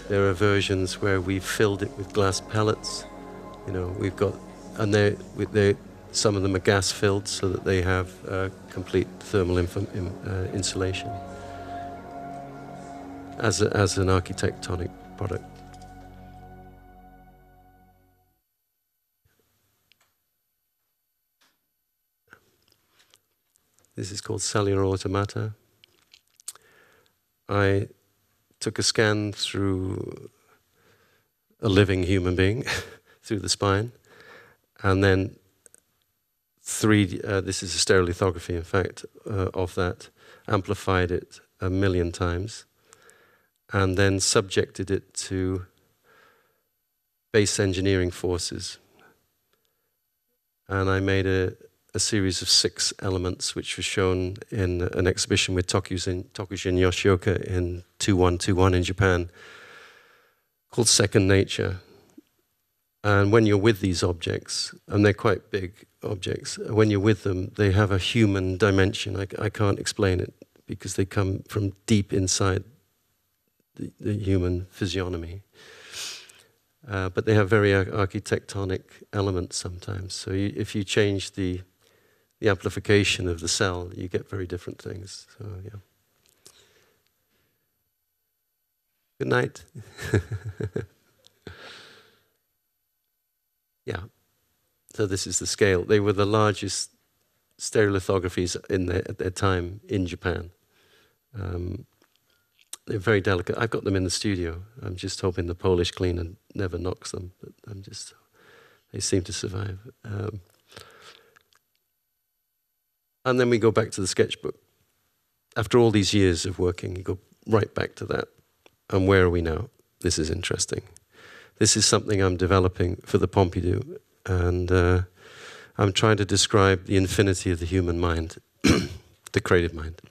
There are versions where we've filled it with glass pellets. We've got, and some of them are gas filled so that they have complete thermal insulation as an architectonic product. This is called cellular automata. I took a scan through a living human being, through the spine, and then this is a stereolithography, in fact, of that, amplified it 1 million times, and then subjected it to base engineering forces. And I made a series of 6 elements, which was shown in an exhibition with Tokujin Yoshioka in 2121 in Japan, called Second Nature. And when you're with these objects, and they're quite big objects, when you're with them, they have a human dimension. I can't explain it, because they come from deep inside the human physiognomy. But they have very architectonic elements sometimes. So if you change the amplification of the cell, you get very different things. So, yeah. Good night. Yeah. So this is the scale. They were the largest stereolithographies at their time in Japan. They're very delicate. I've got them in the studio. I'm just hoping the Polish cleaner never knocks them, but they seem to survive. And then we go back to the sketchbook. After all these years of working, you go right back to that. And where are we now? This is interesting. This is something I'm developing for the Pompidou. And I'm trying to describe the infinity of the human mind, the creative mind.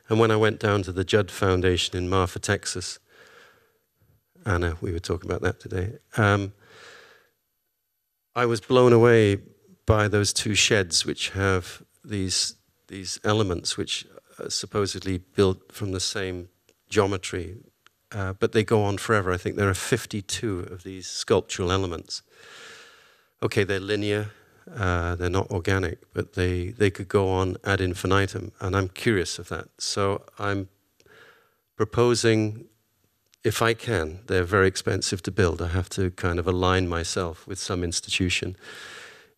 And when I went down to the Judd Foundation in Marfa, Texas, Anna, we were talking about that today, I was blown away by those 2 sheds which have these elements which are supposedly built from the same geometry, but they go on forever. I think there are 52 of these sculptural elements. Okay, they're linear, they're not organic, but they could go on ad infinitum, and I'm curious of that. So I'm proposing, if I can, they're very expensive to build, I have to kind of align myself with some institution,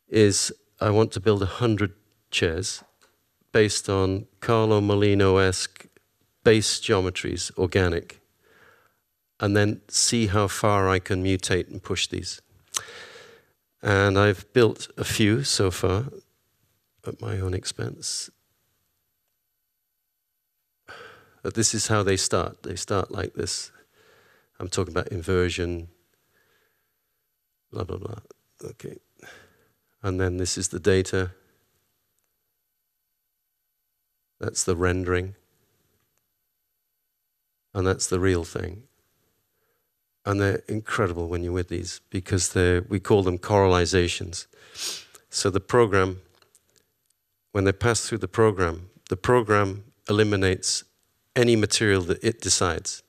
is I want to build 100 chairs based on Carlo Molino-esque base geometries, organic, and then see how far I can mutate and push these. And I've built a few so far at my own expense. But this is how they start. They start like this. I'm talking about inversion, blah, blah, blah. Okay. And then this is the data. That's the rendering. And that's the real thing. And they're incredible when you're with these, because we call them coralizations. So the program, when they pass through the program eliminates any material that it decides,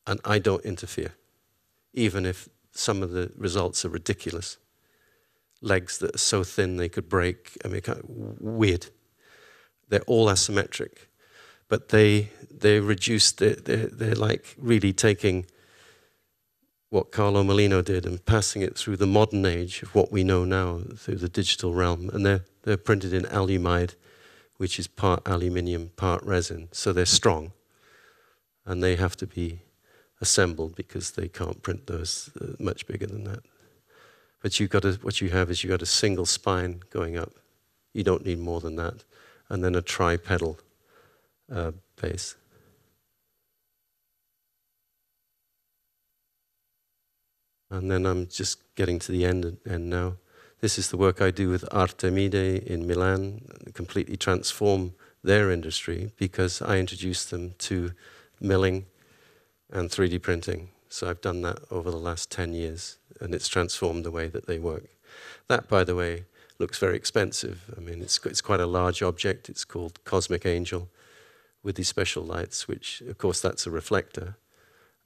and I don't interfere, even if some of the results are ridiculous. Legs that are so thin they could break, I mean, kind of weird. They're all asymmetric, but they reduce, they're like really taking what Carlo Molino did and passing it through the modern age of what we know now through the digital realm. And they're printed in alumide, which is part aluminium, part resin. So they're strong. And they have to be assembled because they can't print those much bigger than that. But what you have is you've got a single spine going up. You don't need more than that. And then a tri-pedal base. And then I'm just getting to the end now. This is the work I do with Artemide in Milan, completely transform their industry because I introduced them to milling and 3D printing. So I've done that over the last 10 years, and it's transformed the way that they work. That, by the way, looks very expensive. I mean, it's quite a large object. It's called Cosmic Angel with these special lights, which, of course, that's a reflector.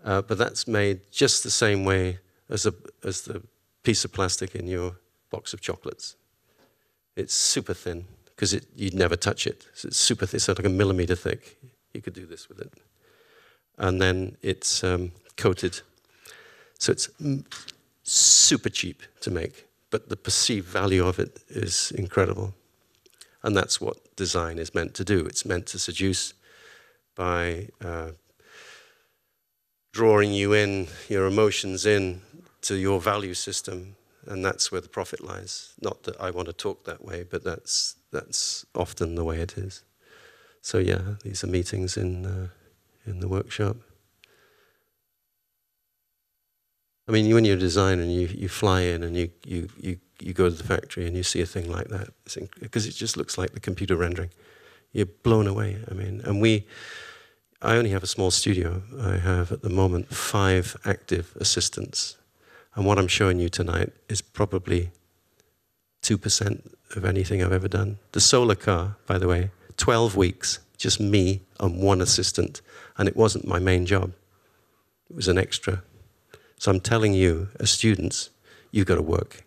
But that's made just the same way as the piece of plastic in your box of chocolates. It's super thin, because you'd never touch it. So it's super thin, so like a millimeter thick. You could do this with it. And then it's coated. So it's super cheap to make, but the perceived value of it is incredible. And that's what design is meant to do. It's meant to seduce by drawing you in, your emotions in, to your value system, and that's where the profit lies. Not that I want to talk that way, but that's often the way it is. So yeah, these are meetings in the workshop. I mean, when you're a designer and you fly in and you go to the factory and you see a thing like that, because it just looks like the computer rendering, you're blown away. I mean, and I only have a small studio. I have at the moment 5 active assistants. And what I'm showing you tonight is probably 2% of anything I've ever done. The solar car, by the way, 12 weeks, just me and 1 assistant. And it wasn't my main job. It was an extra. So I'm telling you, as students, you've got to work.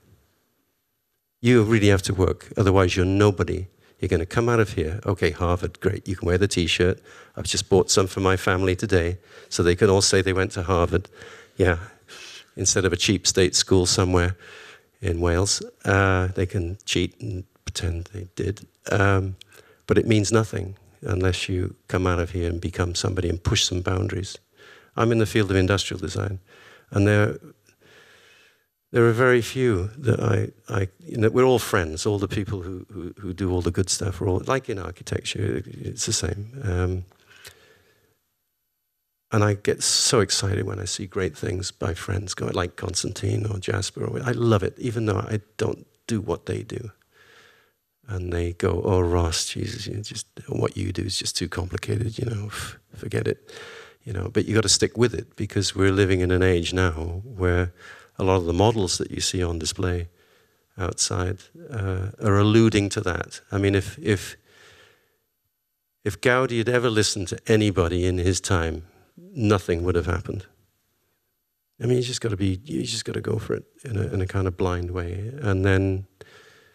You really have to work. Otherwise, you're nobody. You're going to come out of here. Okay, Harvard, great. You can wear the T-shirt. I've just bought some for my family today, so they can all say they went to Harvard. Yeah. Instead of a cheap state school somewhere in Wales, they can cheat and pretend they did. But it means nothing unless you come out of here and become somebody and push some boundaries. I'm in the field of industrial design, and there are very few that we're all friends, all the people who do all the good stuff. We're all, like in architecture, it's the same. And I get so excited when I see great things by friends, like Constantine or Jasper. I love it, even though I don't do what they do. And they go, "Oh, Ross, Jesus, what you do is just too complicated. Forget it." But you got to stick with it, because we're living in an age now where a lot of the models that you see on display outside are alluding to that. I mean, if Gaudi had ever listened to anybody in his time, nothing would have happened. I mean, you just got to go for it in a kind of blind way, and then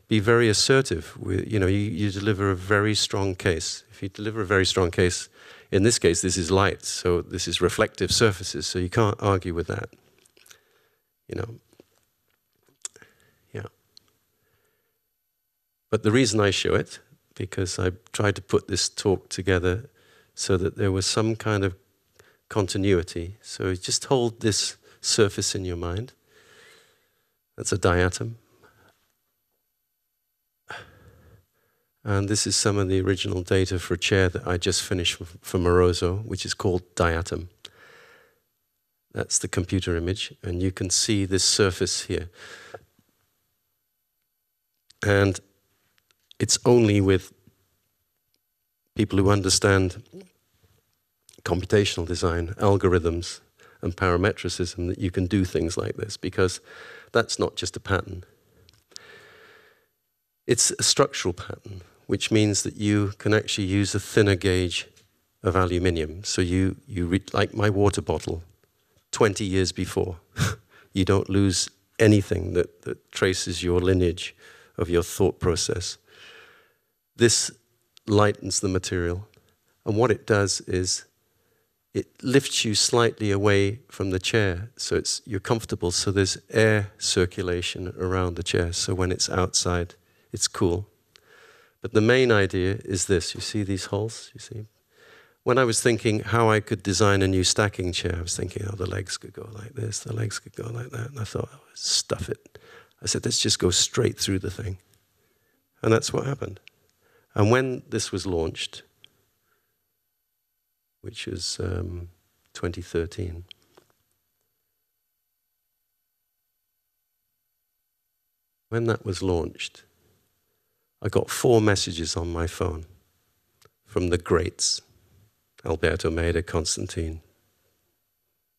be very assertive. You deliver a very strong case. If you deliver a very strong case, in this case, this is light, so this is reflective surfaces, so you can't argue with that. Yeah. But the reason I show it, because I tried to put this talk together so that there was some kind of continuity. So just hold this surface in your mind. That's a diatom. And this is some of the original data for a chair that I just finished for Moroso, which is called diatom. That's the computer image, and you can see this surface here. And it's only with people who understand computational design, algorithms, and parametricism that you can do things like this, because that's not just a pattern. It's a structural pattern, which means that you can actually use a thinner gauge of aluminium. So like my water bottle, 20 years before, you don't lose anything that traces your lineage of your thought process. This lightens the material, and what it does is it lifts you slightly away from the chair, so you're comfortable, so there's air circulation around the chair, so when it's outside, it's cool. But the main idea is this. You see these holes? You see? When I was thinking how I could design a new stacking chair, I was thinking, oh, the legs could go like this, the legs could go like that, and I thought, oh, stuff it. I said, let's just go straight through the thing. And that's what happened. And when this was launched, which was 2013. When that was launched, I got 4 messages on my phone from the greats: Alberto Maida, Constantine,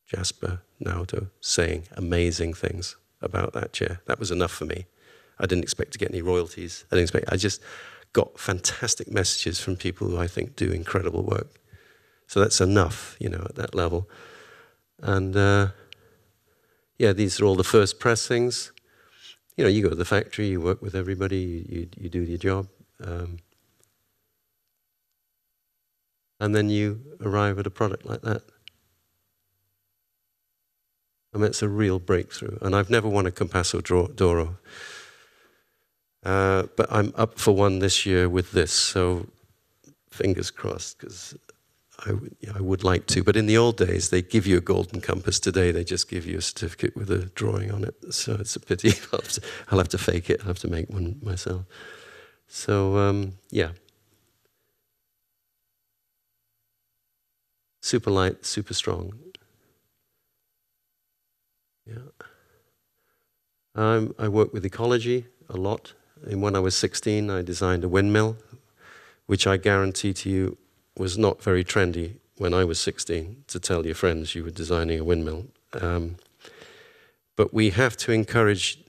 Jasper, Naoto, saying amazing things about that chair. That was enough for me. I didn't expect to get any royalties. I just got fantastic messages from people who I think do incredible work. So that's enough, at that level. And these are all the first pressings. You go to the factory, you work with everybody, you do your job. And then you arrive at a product like that. I mean, it's a real breakthrough. And I've never won a Compasso d'Oro. But I'm up for one this year with this, so fingers crossed, because I would like to. But in the old days, they give you a golden compass. Today, they just give you a certificate with a drawing on it. So it's a pity. I'll have to fake it. I'll have to make one myself. So, super light, super strong. Yeah. I work with ecology a lot. And when I was 16, I designed a windmill, which I guarantee to you was not very trendy when I was 16, to tell your friends you were designing a windmill. But we have to encourage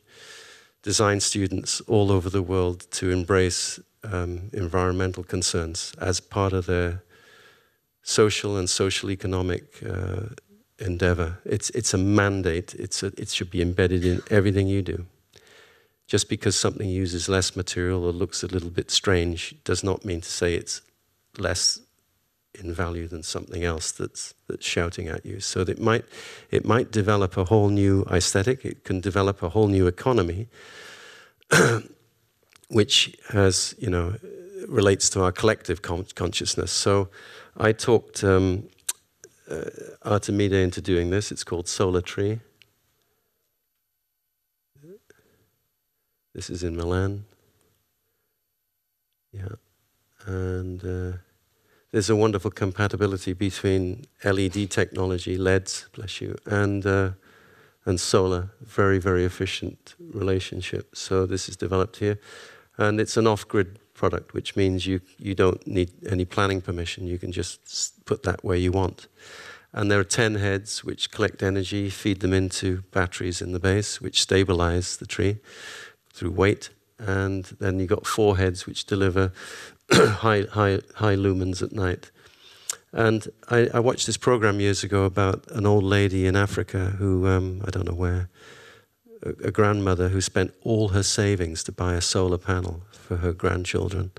design students all over the world to embrace environmental concerns as part of their social and social economic endeavor. It's a mandate. It should be embedded in everything you do. Just because something uses less material or looks a little bit strange does not mean to say it's less in value than something else that's shouting at you. So that it might develop a whole new aesthetic. It can develop a whole new economy, which has, relates to our collective consciousness. So I talked Artemida into doing this. It's called Solar Tree. This is in Milan. Yeah. And there's a wonderful compatibility between LED technology, LEDs, bless you, and solar. Very, very efficient relationship. So this is developed here. And it's an off-grid product, which means you don't need any planning permission. You can just put that where you want. And there are 10 heads which collect energy, feed them into batteries in the base, which stabilize the tree through weight. And then you've got 4 heads which deliver high lumens at night. And I watched this program years ago about an old lady in Africa who, I don't know where, a grandmother who spent all her savings to buy a solar panel for her grandchildren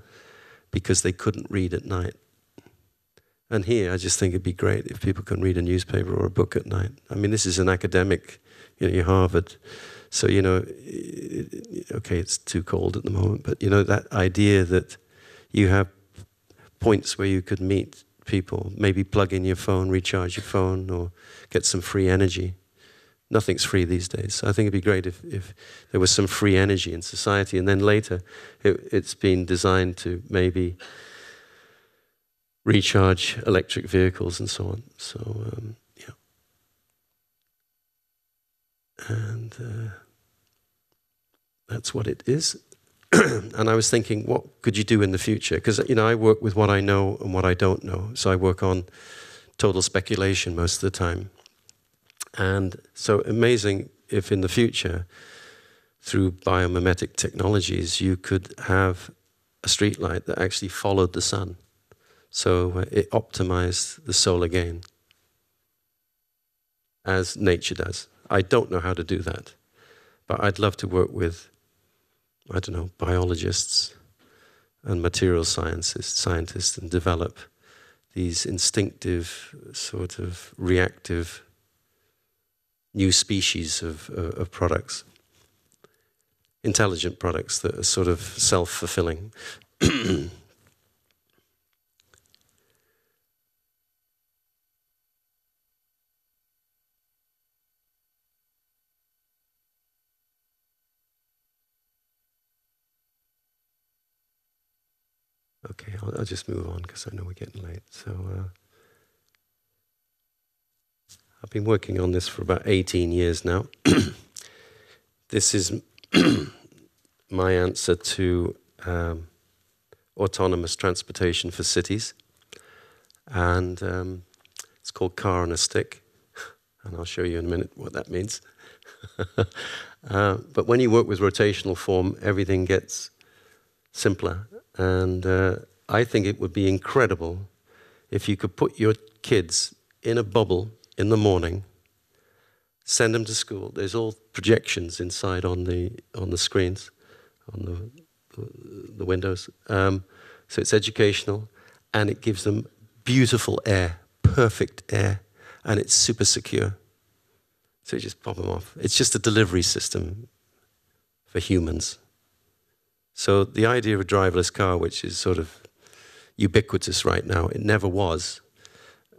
because they couldn't read at night. And here, I just think it'd be great if people can read a newspaper or a book at night. I mean, this is an academic, you're Harvard. So, okay, it's too cold at the moment, but, that idea that you have points where you could meet people, maybe plug in your phone, recharge your phone, or get some free energy. Nothing's free these days. So I think it'd be great if there was some free energy in society, and then later it's been designed to maybe recharge electric vehicles and so on. So, yeah. And that's what it is. And I was thinking, what could you do in the future? Because, you know, I work with what I know and what I don't know. So I work on total speculation most of the time. And so amazing if in the future, through biomimetic technologies, you could have a streetlight that actually followed the sun. So it optimized the solar gain, as nature does. I don't know how to do that, but I'd love to work with, I don't know, biologists and material scientists and develop these instinctive, sort of reactive new species of products, intelligent products that are sort of self-fulfilling. Okay, I'll just move on because I know we're getting late. So I've been working on this for about 18 years now. This is my answer to autonomous transportation for cities. And it's called Car on a Stick. And I'll show you in a minute what that means. But when you work with rotational form, everything gets simpler. And I think it would be incredible if you could put your kids in a bubble in the morning, send them to school. There's all projections inside on the screens, on the windows. So it's educational, and it gives them beautiful air, perfect air, and it's super secure. So you just pop them off. It's just a delivery system for humans. So the idea of a driverless car, which is sort of ubiquitous right now, it never was.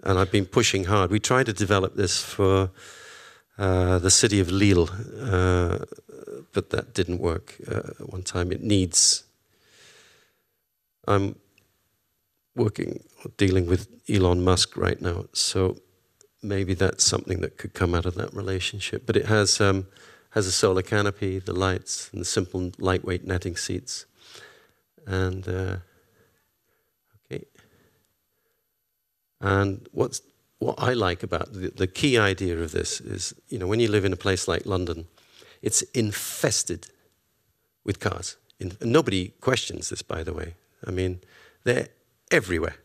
And I've been pushing hard. We tried to develop this for the city of Lille, but that didn't work at one time. I'm dealing with Elon Musk right now, so maybe that's something that could come out of that relationship. But it has a solar canopy, the lights, and the simple lightweight netting seats. And okay. And what I like about the key idea of this is, you know, when you live in a place like London, it's infested with cars. And nobody questions this, by the way. I mean, they're everywhere.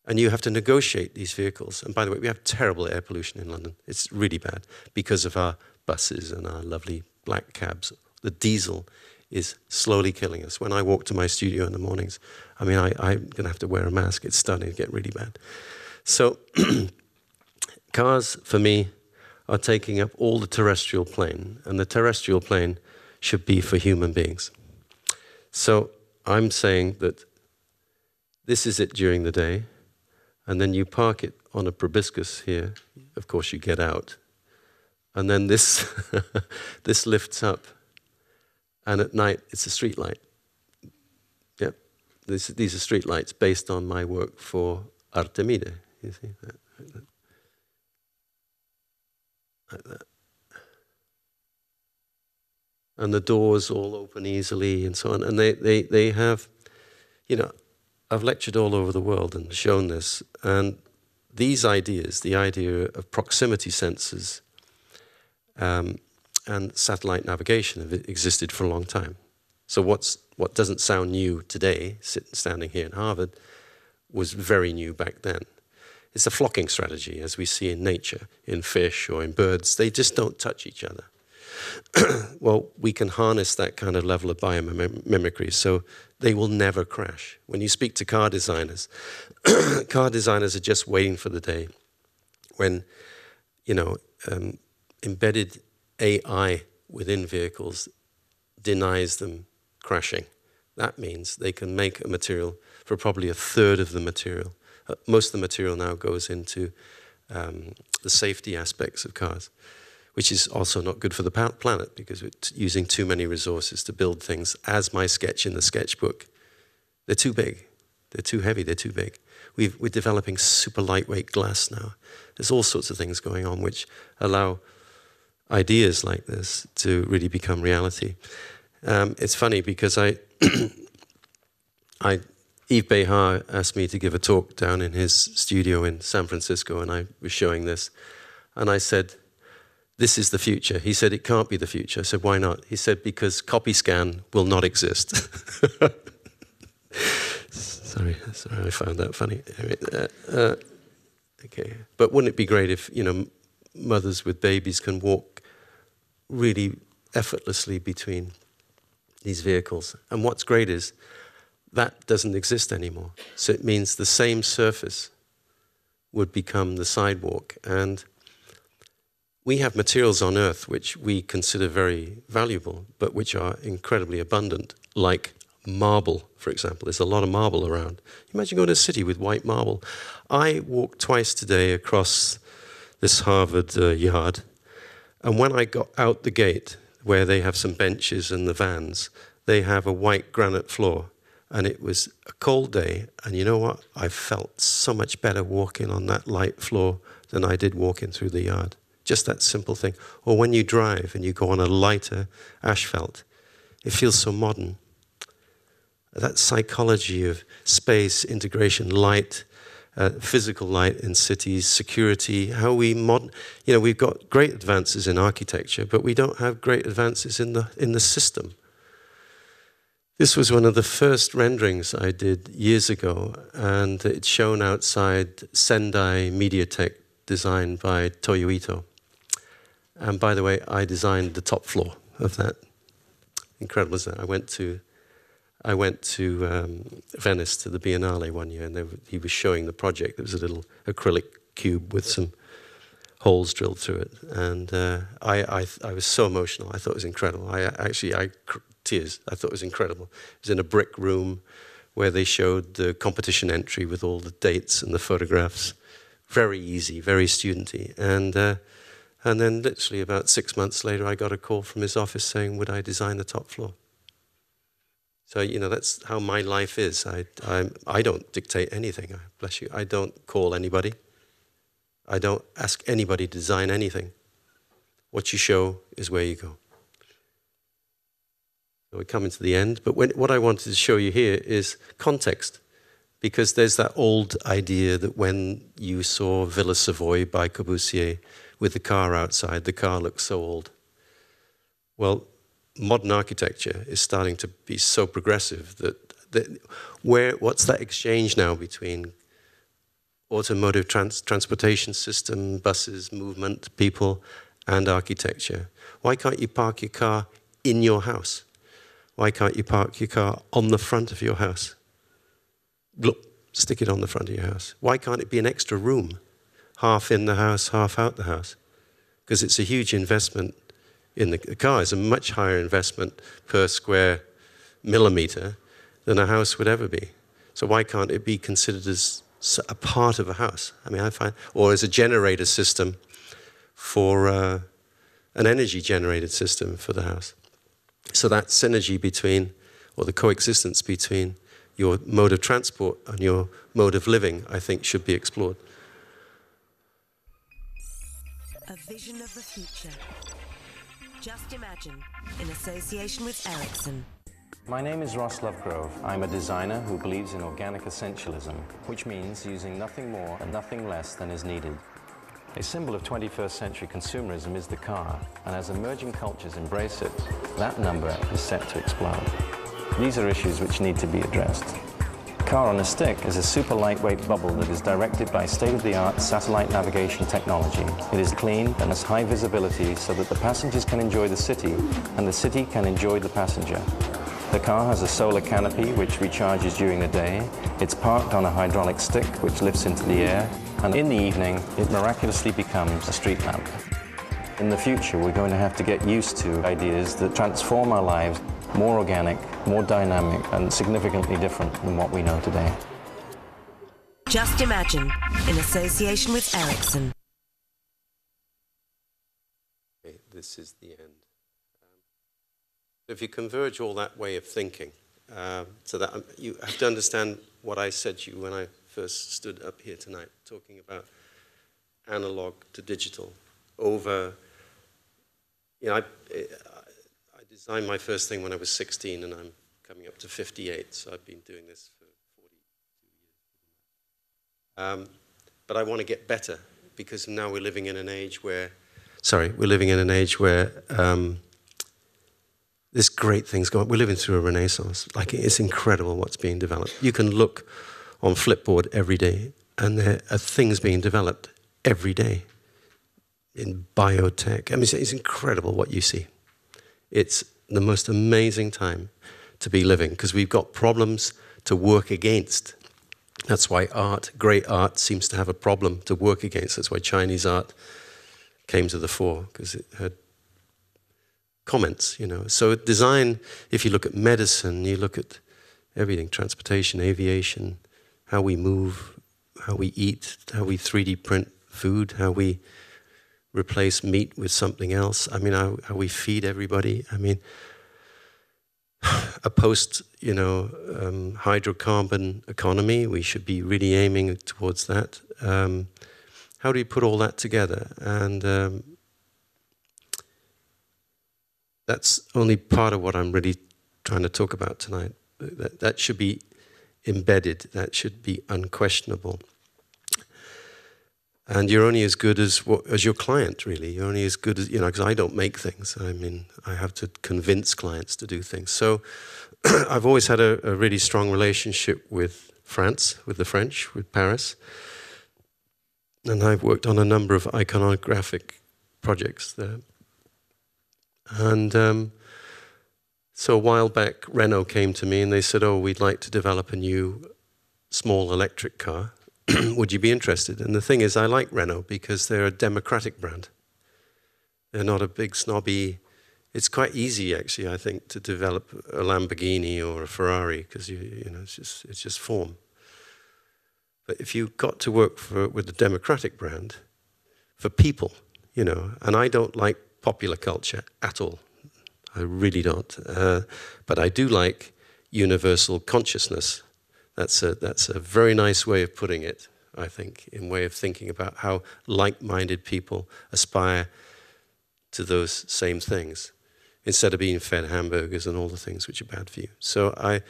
And you have to negotiate these vehicles. And by the way, we have terrible air pollution in London. It's really bad because of our buses and our lovely black cabs. The diesel is slowly killing us. When I walk to my studio in the mornings, I mean, I'm going to have to wear a mask. It's starting to get really bad. So cars, for me, are taking up all the terrestrial plane. And the terrestrial plane should be for human beings. So I'm saying that this is it during the day. And then you park it on a proboscis here. Of course, you get out. And then this this lifts up. And at night, it's a street light. Yep. These are street lights based on my work for Artemide. You see that? Like that. And the doors all open easily and so on. And they have, you know, I've lectured all over the world and shown this. And these ideas, the idea of proximity sensors, and satellite navigation have existed for a long time. So what doesn't sound new today, standing here in Harvard, was very new back then. It's a flocking strategy, as we see in nature, in fish or in birds. They just don't touch each other. Well, we can harness that kind of level of biomimicry, so they will never crash. When you speak to car designers are just waiting for the day when, you know, embedded AI within vehicles denies them crashing. That means they can make a material for probably a third of the material. Most of the material now goes into the safety aspects of cars, which is also not good for the planet because we're using too many resources to build things. As my sketch in the sketchbook, they're too big, they're too heavy, they're too big. We're developing super lightweight glass now. There's all sorts of things going on which allow ideas like this to really become reality. It's funny because Yves Behar asked me to give a talk down in his studio in San Francisco, and I was showing this. And I said, this is the future. He said, it can't be the future. I said, why not? He said, because copy scan will not exist. Sorry, I found that funny. Okay, but wouldn't it be great if, you know, mothers with babies can walk really effortlessly between these vehicles? And what's great is that doesn't exist anymore. So it means the same surface would become the sidewalk. And we have materials on Earth which we consider very valuable, but which are incredibly abundant, like marble, for example. There's a lot of marble around. Imagine going to a city with white marble. I walked twice today across this Harvard yard, and when I got out the gate, where they have some benches and the vans, they have a white granite floor. And it was a cold day, and you know what? I felt so much better walking on that light floor than I did walking through the yard. Just that simple thing. Or when you drive and you go on a lighter asphalt, it feels so modern. That psychology of space, integration, light, physical light in cities, security, how we modern, you know, we've got great advances in architecture, but we don't have great advances in the system. This was one of the first renderings I did years ago, and it's shown outside Sendai Mediatek, designed by Toyo Ito. And by the way, I designed the top floor of that. Incredible, isn't it? I went to Venice to the Biennale one year, and he was showing the project. There was a little acrylic cube with some holes drilled through it, and I was so emotional. I thought it was incredible. Tears. I thought it was incredible. It was in a brick room where they showed the competition entry with all the dates and the photographs. Very easy, very studenty. And then literally about 6 months later, I got a call from his office saying, would I design the top floor? So, you know, that's how my life is. I don't dictate anything, bless you. I don't call anybody. I don't ask anybody to design anything. What you show is where you go. So we're coming to the end, but what I wanted to show you here is context, because there's that old idea that when you saw Villa Savoy by Corbusier with the car outside, the car looks so old. Well, modern architecture is starting to be so progressive that what's that exchange now between automotive transportation system, buses, movement, people, and architecture? Why can't you park your car in your house? Why can't you park your car on the front of your house? Look, stick it on the front of your house. Why can't it be an extra room? Half in the house, half out the house. Because it's a huge investment in the car. Is a much higher investment per square millimeter than a house would ever be. So why can't it be considered as a part of a house? I mean, I find, or as a generator system for an energy generated system for the house. So that synergy between, or the coexistence between your mode of transport and your mode of living, I think, should be explored. A vision of the future. Just imagine, in association with Ericsson. My name is Ross Lovegrove. I'm a designer who believes in organic essentialism, which means using nothing more and nothing less than is needed. A symbol of 21st century consumerism is the car, and as emerging cultures embrace it, that number is set to explode. These are issues which need to be addressed. Car on a Stick is a super lightweight bubble that is directed by state-of-the-art satellite navigation technology. It is clean and has high visibility so that the passengers can enjoy the city and the city can enjoy the passenger. The car has a solar canopy which recharges during the day. It's parked on a hydraulic stick which lifts into the air, and in the evening it miraculously becomes a street lamp. In the future we're going to have to get used to ideas that transform our lives, more organic, more dynamic, and significantly different than what we know today. Just imagine, in association with Ericsson. Okay, this is the end. If you converge all that way of thinking, so that you have to understand what I said to you when I first stood up here tonight, talking about analog to digital over, you know, I designed my first thing when I was 16, and I'm coming up to 58, so I've been doing this for 42 years. But I want to get better, because now we're living in an age where, there's great things going on. We're living through a renaissance. Like, it's incredible what's being developed. You can look on Flipboard every day, and there are things being developed every day in biotech. I mean, it's incredible what you see. It's the most amazing time to be living, because we've got problems to work against. That's why great art, seems to have a problem to work against. That's why Chinese art came to the fore, because it had comments, you know. So design, if you look at medicine, you look at everything, transportation, aviation, how we move, how we eat, how we 3D print food, how we replace meat with something else. I mean, how we feed everybody. I mean, a post, hydrocarbon economy, we should be really aiming towards that. How do you put all that together? And that's only part of what I'm really trying to talk about tonight. That should be embedded. That should be unquestionable. And you're only as good as your client, really. You're only as good as, because I don't make things. I mean, I have to convince clients to do things. So I've always had a really strong relationship with France, with the French, with Paris. And I've worked on a number of iconographic projects there. And so a while back, Renault came to me and they said, oh, we'd like to develop a new small electric car. Would you be interested? And the thing is, I like Renault because they're a democratic brand. They're not a big snobby. It's quite easy, actually, I think, to develop a Lamborghini or a Ferrari because it's just form. But if you got to work with a democratic brand for people, and I don't like popular culture at all. I really don't. But I do like universal consciousness. That's a very nice way of putting it, I think, in way of thinking about how like-minded people aspire to those same things, instead of being fed hamburgers and all the things which are bad for you. So I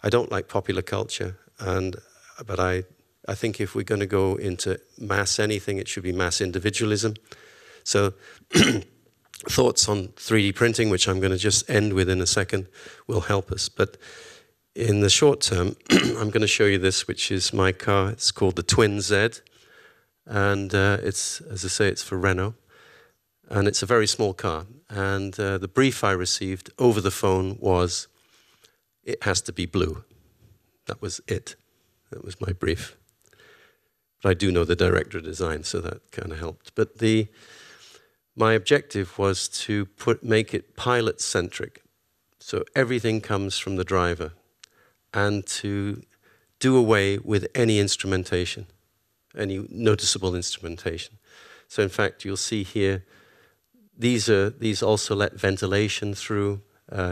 don't like popular culture, but I think if we're going to go into mass anything, it should be mass individualism. So thoughts on 3D printing, which I'm going to just end with in a second, will help us. But in the short term, I'm going to show you this, which is my car. It's called the Twin Z. And it's, as I say, it's for Renault. And it's a very small car. And the brief I received over the phone was, it has to be blue. That was it. That was my brief. But I do know the director of design, so that kind of helped. But my objective was to make it pilot-centric. So everything comes from the driver. And to do away with any instrumentation, any noticeable instrumentation. So in fact, you'll see here, these also let ventilation through,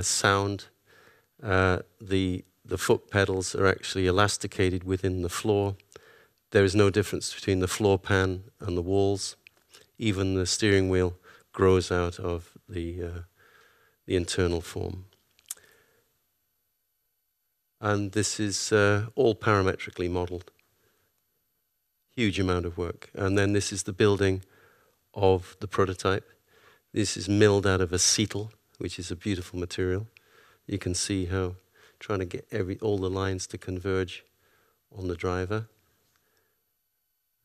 sound. The foot pedals are actually elasticated within the floor. There is no difference between the floor pan and the walls. Even the steering wheel grows out of the internal form. And this is all parametrically modeled. Huge amount of work. And then this is the building of the prototype. This is milled out of acetal, which is a beautiful material. You can see how trying to get all the lines to converge on the driver.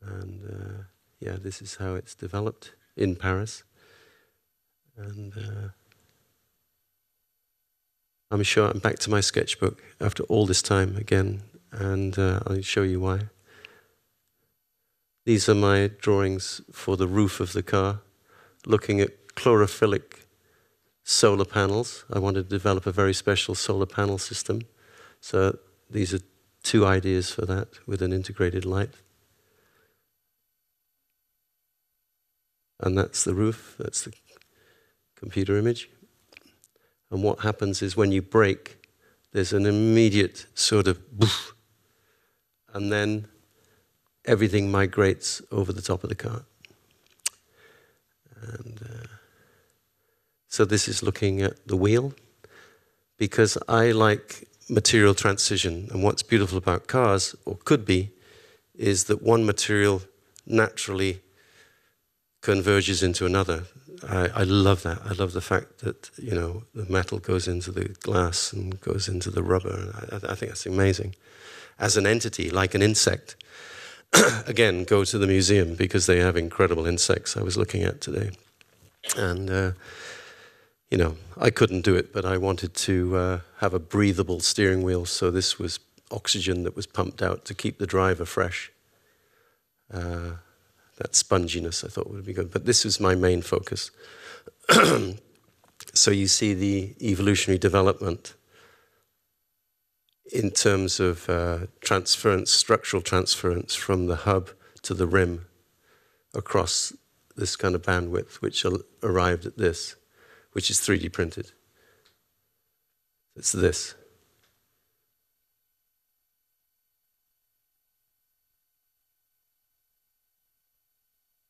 And this is how it's developed in Paris. And I'm sure I'm back to my sketchbook after all this time again, and I'll show you why. These are my drawings for the roof of the car, looking at chlorophyllic solar panels. I wanted to develop a very special solar panel system. So these are two ideas for that with an integrated light. And that's the roof, that's the computer image. And what happens is when you brake, there's an immediate sort of boof, and then everything migrates over the top of the car. And So this is looking at the wheel, because I like material transition. And what's beautiful about cars, or could be, is that one material naturally converges into another. I love that. I love the fact that, you know, the metal goes into the glass and goes into the rubber. I think that's amazing. As an entity, like an insect. Again, go to the museum because they have incredible insects I was looking at today. And, you know, I couldn't do it, but I wanted to have a breathable steering wheel, so this was oxygen that was pumped out to keep the driver fresh. That sponginess I thought would be good, but this was my main focus. So you see the evolutionary development in terms of transference, structural transference from the hub to the rim across this kind of bandwidth, which arrived at this, which is 3D printed. It's this.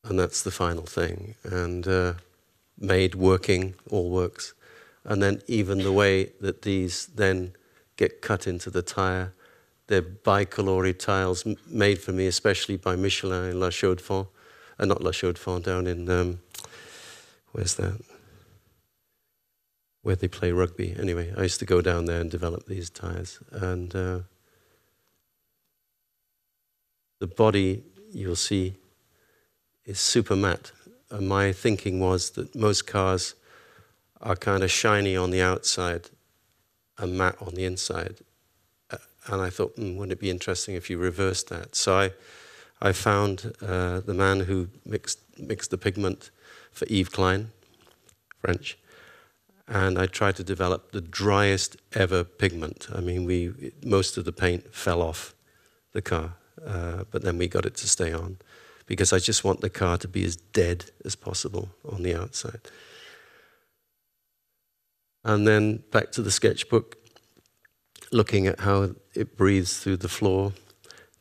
And that's the final thing. And made, working, all works. And then even the way that these then get cut into the tire, they're bicolored tiles made for me, especially by Michelin in La Chaux-de-Fonds. Not La Chaux-de-Fonds, down in, where's that? Where they play rugby. Anyway, I used to go down there and develop these tires. And the body, you'll see, is super matte. And my thinking was that most cars are kind of shiny on the outside and matte on the inside. And I thought, wouldn't it be interesting if you reversed that? So I found the man who mixed the pigment for Yves Klein, French, and I tried to develop the driest ever pigment. I mean, most of the paint fell off the car, but then we got it to stay on, because I just want the car to be as dead as possible on the outside. And then back to the sketchbook, looking at how it breathes through the floor.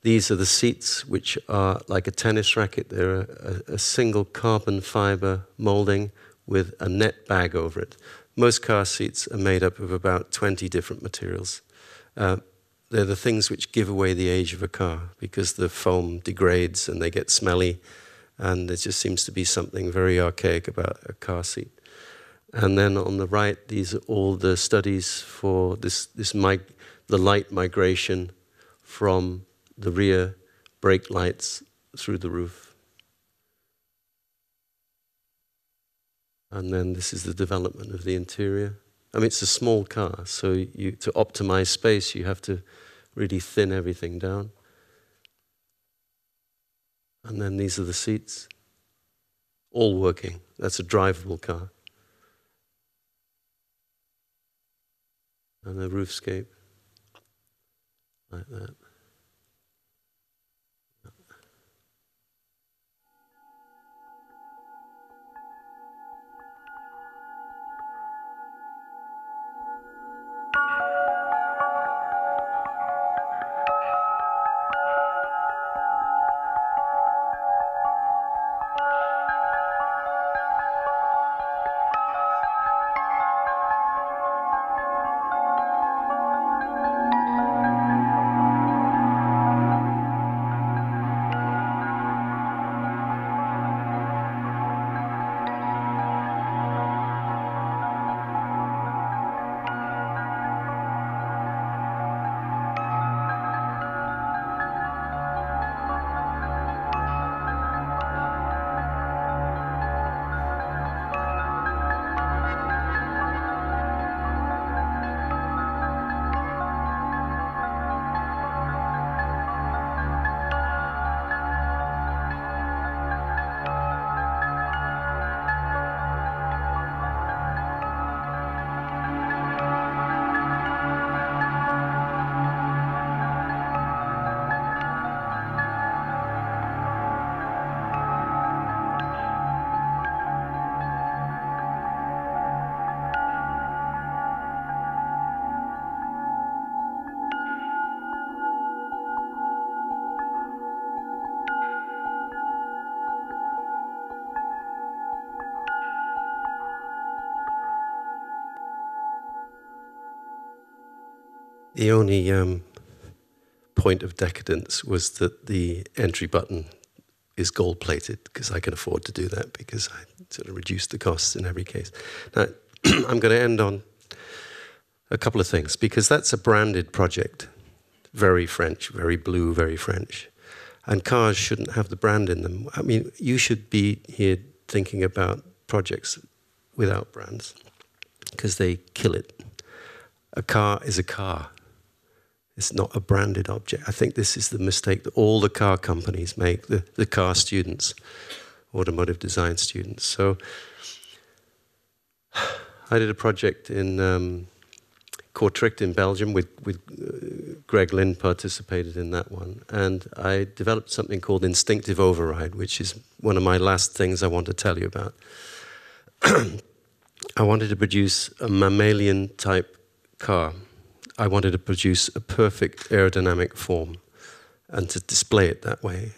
These are the seats, which are like a tennis racket. They're a single carbon fiber molding with a net bag over it. Most car seats are made up of about 20 different materials. They're the things which give away the age of a car, because the foam degrades and they get smelly, and there just seems to be something very archaic about a car seat. And then on the right, these are all the studies for the light migration from the rear brake lights through the roof. And then this is the development of the interior. I mean, it's a small car, so to optimize space, you have to really thin everything down. And then these are the seats, all working. That's a drivable car. And the roofscape, like that. The only point of decadence was that the entry button is gold-plated, because I can afford to do that, because I sort of reduced the costs in every case. Now, I'm going to end on a couple of things, because that's a branded project. Very French, very blue, very French. And cars shouldn't have the brand in them. I mean, you should be here thinking about projects without brands, because they kill it. A car is a car. It's not a branded object. I think this is the mistake that all the car companies make, the car students, automotive design students. So I did a project in Kortrijk in Belgium with Greg Lynn participated in that one. And I developed something called instinctive override, which is one of my last things I want to tell you about. I wanted to produce a mammalian type car. I wanted to produce a perfect aerodynamic form and to display it that way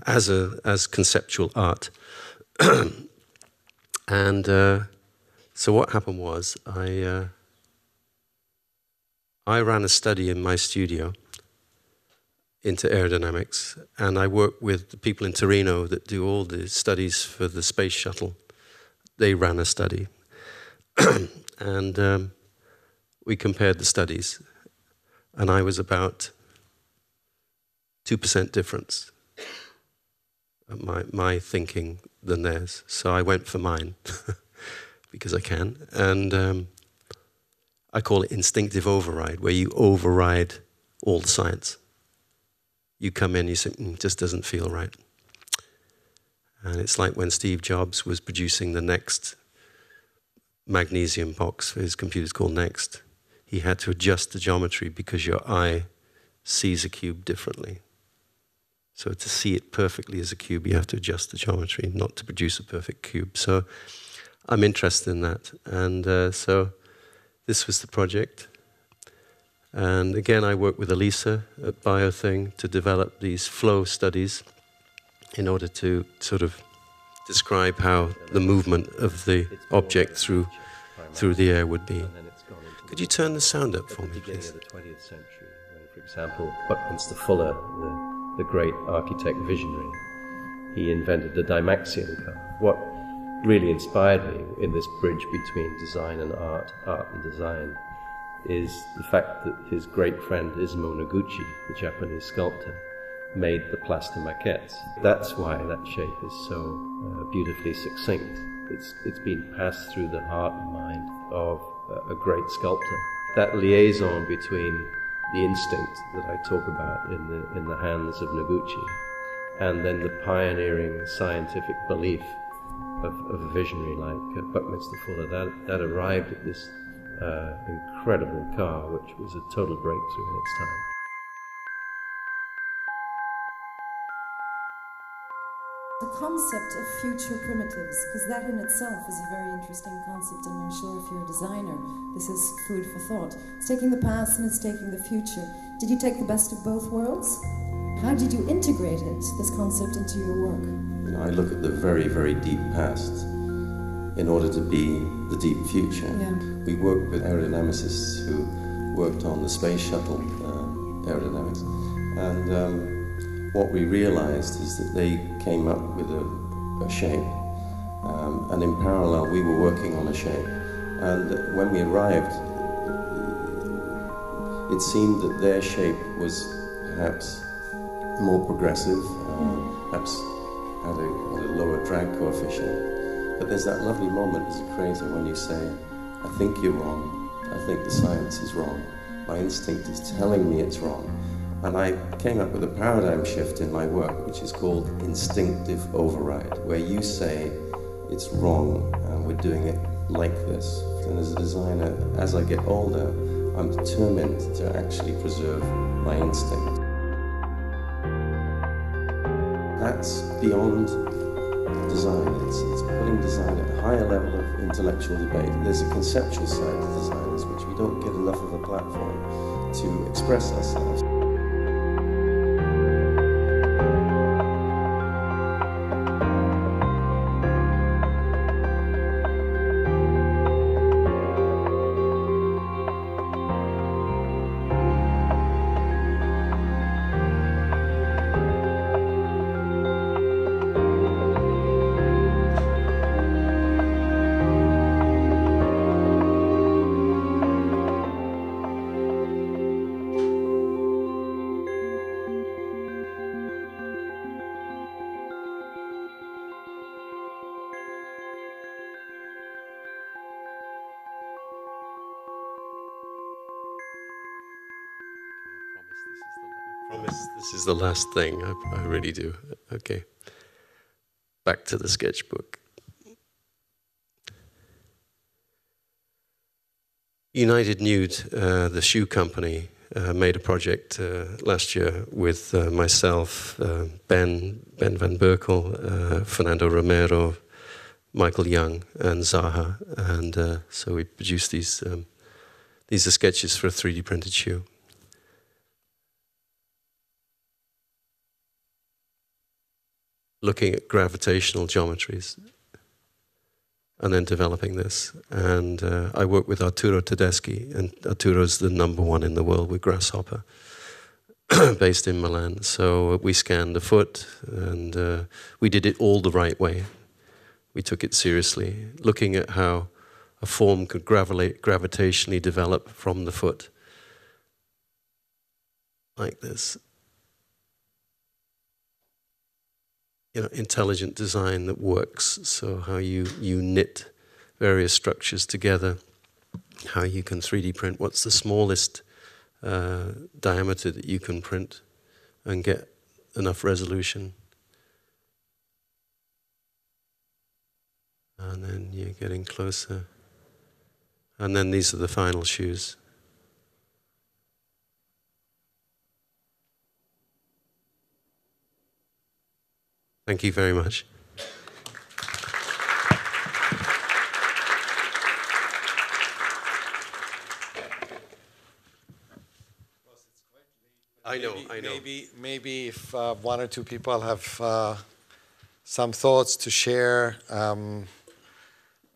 as conceptual art. And so what happened was I ran a study in my studio into aerodynamics, and I worked with the people in Torino that do all the studies for the space shuttle. They ran a study. And we compared the studies, and I was about 2% difference of my thinking than theirs. So I went for mine, because I can. And I call it instinctive override, where you override all the science. You come in, you say, just doesn't feel right. And it's like when Steve Jobs was producing the next magnesium box for his computers called Next. He had to adjust the geometry because your eye sees a cube differently. So to see it perfectly as a cube, you have to adjust the geometry, not to produce a perfect cube. So I'm interested in that. And so this was the project. And again, I worked with Elisa at BioThing to develop these flow studies in order to sort of describe how the movement of the object through the air would be. Could you turn the sound up for me, please? At the 20th century, when, for example, Buckminster Fuller, the great architect visionary, he invented the Dymaxion car. What really inspired me in this bridge between design and art and design, is the fact that his great friend Isamo Noguchi, the Japanese sculptor, made the plaster maquettes. That's why that shape is so beautifully succinct. It's been passed through the heart and mind of a great sculptor. That liaison between the instinct that I talk about in the hands of Noguchi, and then the pioneering scientific belief of a visionary like Buckminster Fuller, that arrived at this incredible car, which was a total breakthrough in its time. The concept of future primitives, because that in itself is a very interesting concept, and I'm sure if you're a designer, this is food for thought. It's taking the past and it's taking the future. Did you take the best of both worlds? How did you integrate it, this concept, into your work? You know, I look at the very, very deep past in order to be the deep future. Yeah. We worked with aerodynamicists who worked on the space shuttle aerodynamics, and what we realized is that they came up with a shape, and in parallel we were working on a shape. And when we arrived, it seemed that their shape was perhaps more progressive, perhaps had a lower drag coefficient. But there's that lovely moment as a creator when you say, I think you're wrong, I think the science is wrong, my instinct is telling me it's wrong. And I came up with a paradigm shift in my work, which is called instinctive override, where you say it's wrong and we're doing it like this. And as a designer, as I get older, I'm determined to actually preserve my instinct. That's beyond design. It's putting design at a higher level of intellectual debate. There's a conceptual side to designers which we don't get enough of a platform to express ourselves. promise this is the last thing. I really do. Okay. Back to the sketchbook. United Nude, the shoe company, made a project last year with myself, Ben van Berkel, Fernando Romero, Michael Young, and Zaha, and so we produced these. These are sketches for a 3D printed shoe. Looking at gravitational geometries, and then developing this. And I work with Arturo Tedeschi, and Arturo's the #1 in the world with Grasshopper, based in Milan. So we scanned the foot, and we did it all the right way. We took it seriously, looking at how a form could gravitationally develop from the foot, like this. You know, intelligent design that works. So how you knit various structures together, how you can 3D print what's the smallest diameter that you can print and get enough resolution. And then you're getting closer. And then these are the final shoes. Thank you very much. I know. Maybe if one or two people have some thoughts to share.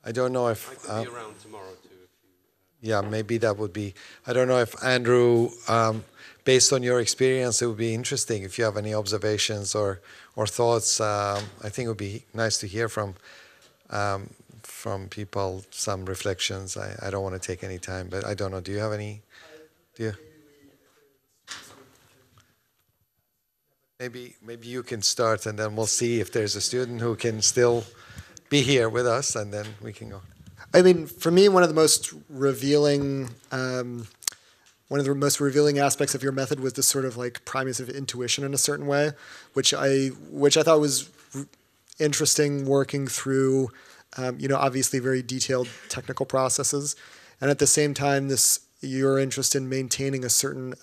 I don't know if I could be around tomorrow too. Yeah, maybe that would be. I don't know if Andrew, based on your experience, it would be interesting if you have any observations or thoughts. I think it would be nice to hear from people some reflections. I don't want to take any time, but I don't know. Do you have any? Do you? Maybe you can start, and then we'll see if there's a student who can still be here with us, and then we can go. I mean, for me, one of the most revealing aspects of your method was this sort of like primacy of intuition in a certain way, which I thought was interesting, working through, obviously very detailed technical processes, and at the same time, your interest in maintaining a certain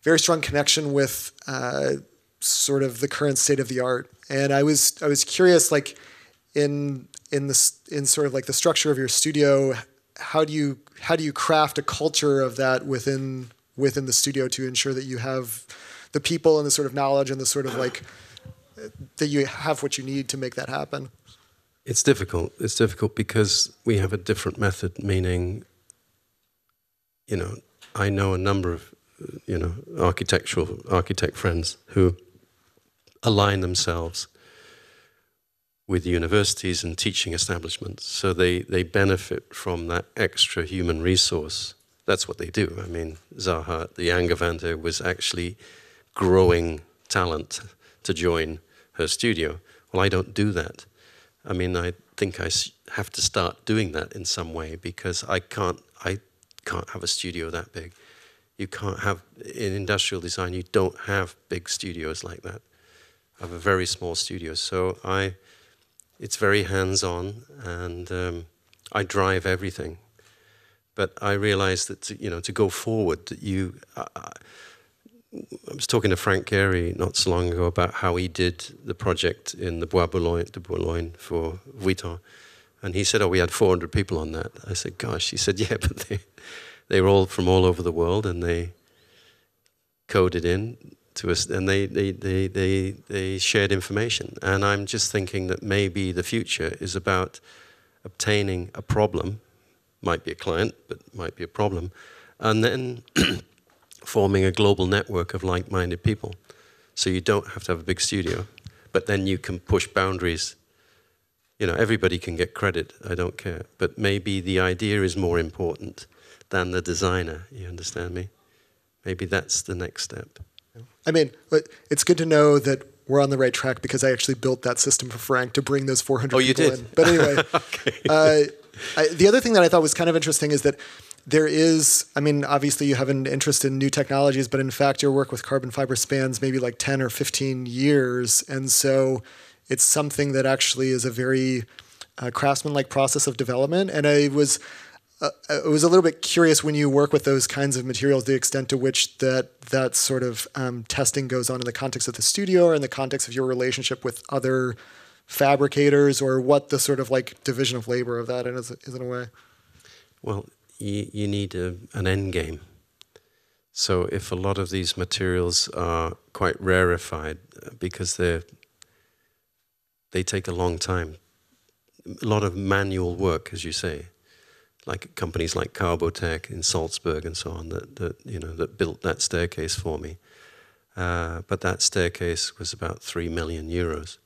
very strong connection with sort of the current state of the art. And I was curious, like in sort of like the structure of your studio, how do you craft a culture of that within the studio to ensure that you have the people and the sort of knowledge and the sort of like that you have what you need to make that happen? It's difficult. It's difficult because we have a different method, meaning, I know a number of, architect friends who align themselves with universities and teaching establishments. So they benefit from that extra human resource. That's what they do. I mean, Zaha, the Angewandte, was actually growing talent to join her studio. Well, I don't do that. I mean, I think I have to start doing that in some way because I can't have a studio that big. You can't have, in industrial design, you don't have big studios like that. I have a very small studio, so it's very hands-on, and I drive everything. But I realized that to go forward, that I was talking to Frank Gehry not so long ago about how he did the project in the Bois de Boulogne for Vuitton, and he said, "Oh, we had 400 people on that." I said, "Gosh," he said, "Yeah, but they were all from all over the world, and they coded in to us, and they shared information." And I'm just thinking that maybe the future is about obtaining a problem, might be a client, but might be a problem, and then forming a global network of like-minded people. So you don't have to have a big studio, but then you can push boundaries. Everybody can get credit, I don't care. But maybe the idea is more important than the designer, you understand me? Maybe that's the next step. I mean, it's good to know that we're on the right track because I actually built that system for Frank to bring those 400 people in. But anyway, Okay. The other thing that I thought was kind of interesting is that there is, I mean, obviously you have an interest in new technologies, but in fact your work with carbon fiber spans maybe like 10 or 15 years. And so it's something that actually is a very craftsman-like process of development. And I was a little bit curious when you work with those kinds of materials, the extent to which that sort of testing goes on in the context of the studio or in the context of your relationship with other fabricators, or what the sort of like division of labor of that is in a way. Well, you need an end game. So if a lot of these materials are quite rarefied because they take a long time, a lot of manual work, as you say, like companies like Carbotech in Salzburg and so on that built that staircase for me. But that staircase was about 3 million euros.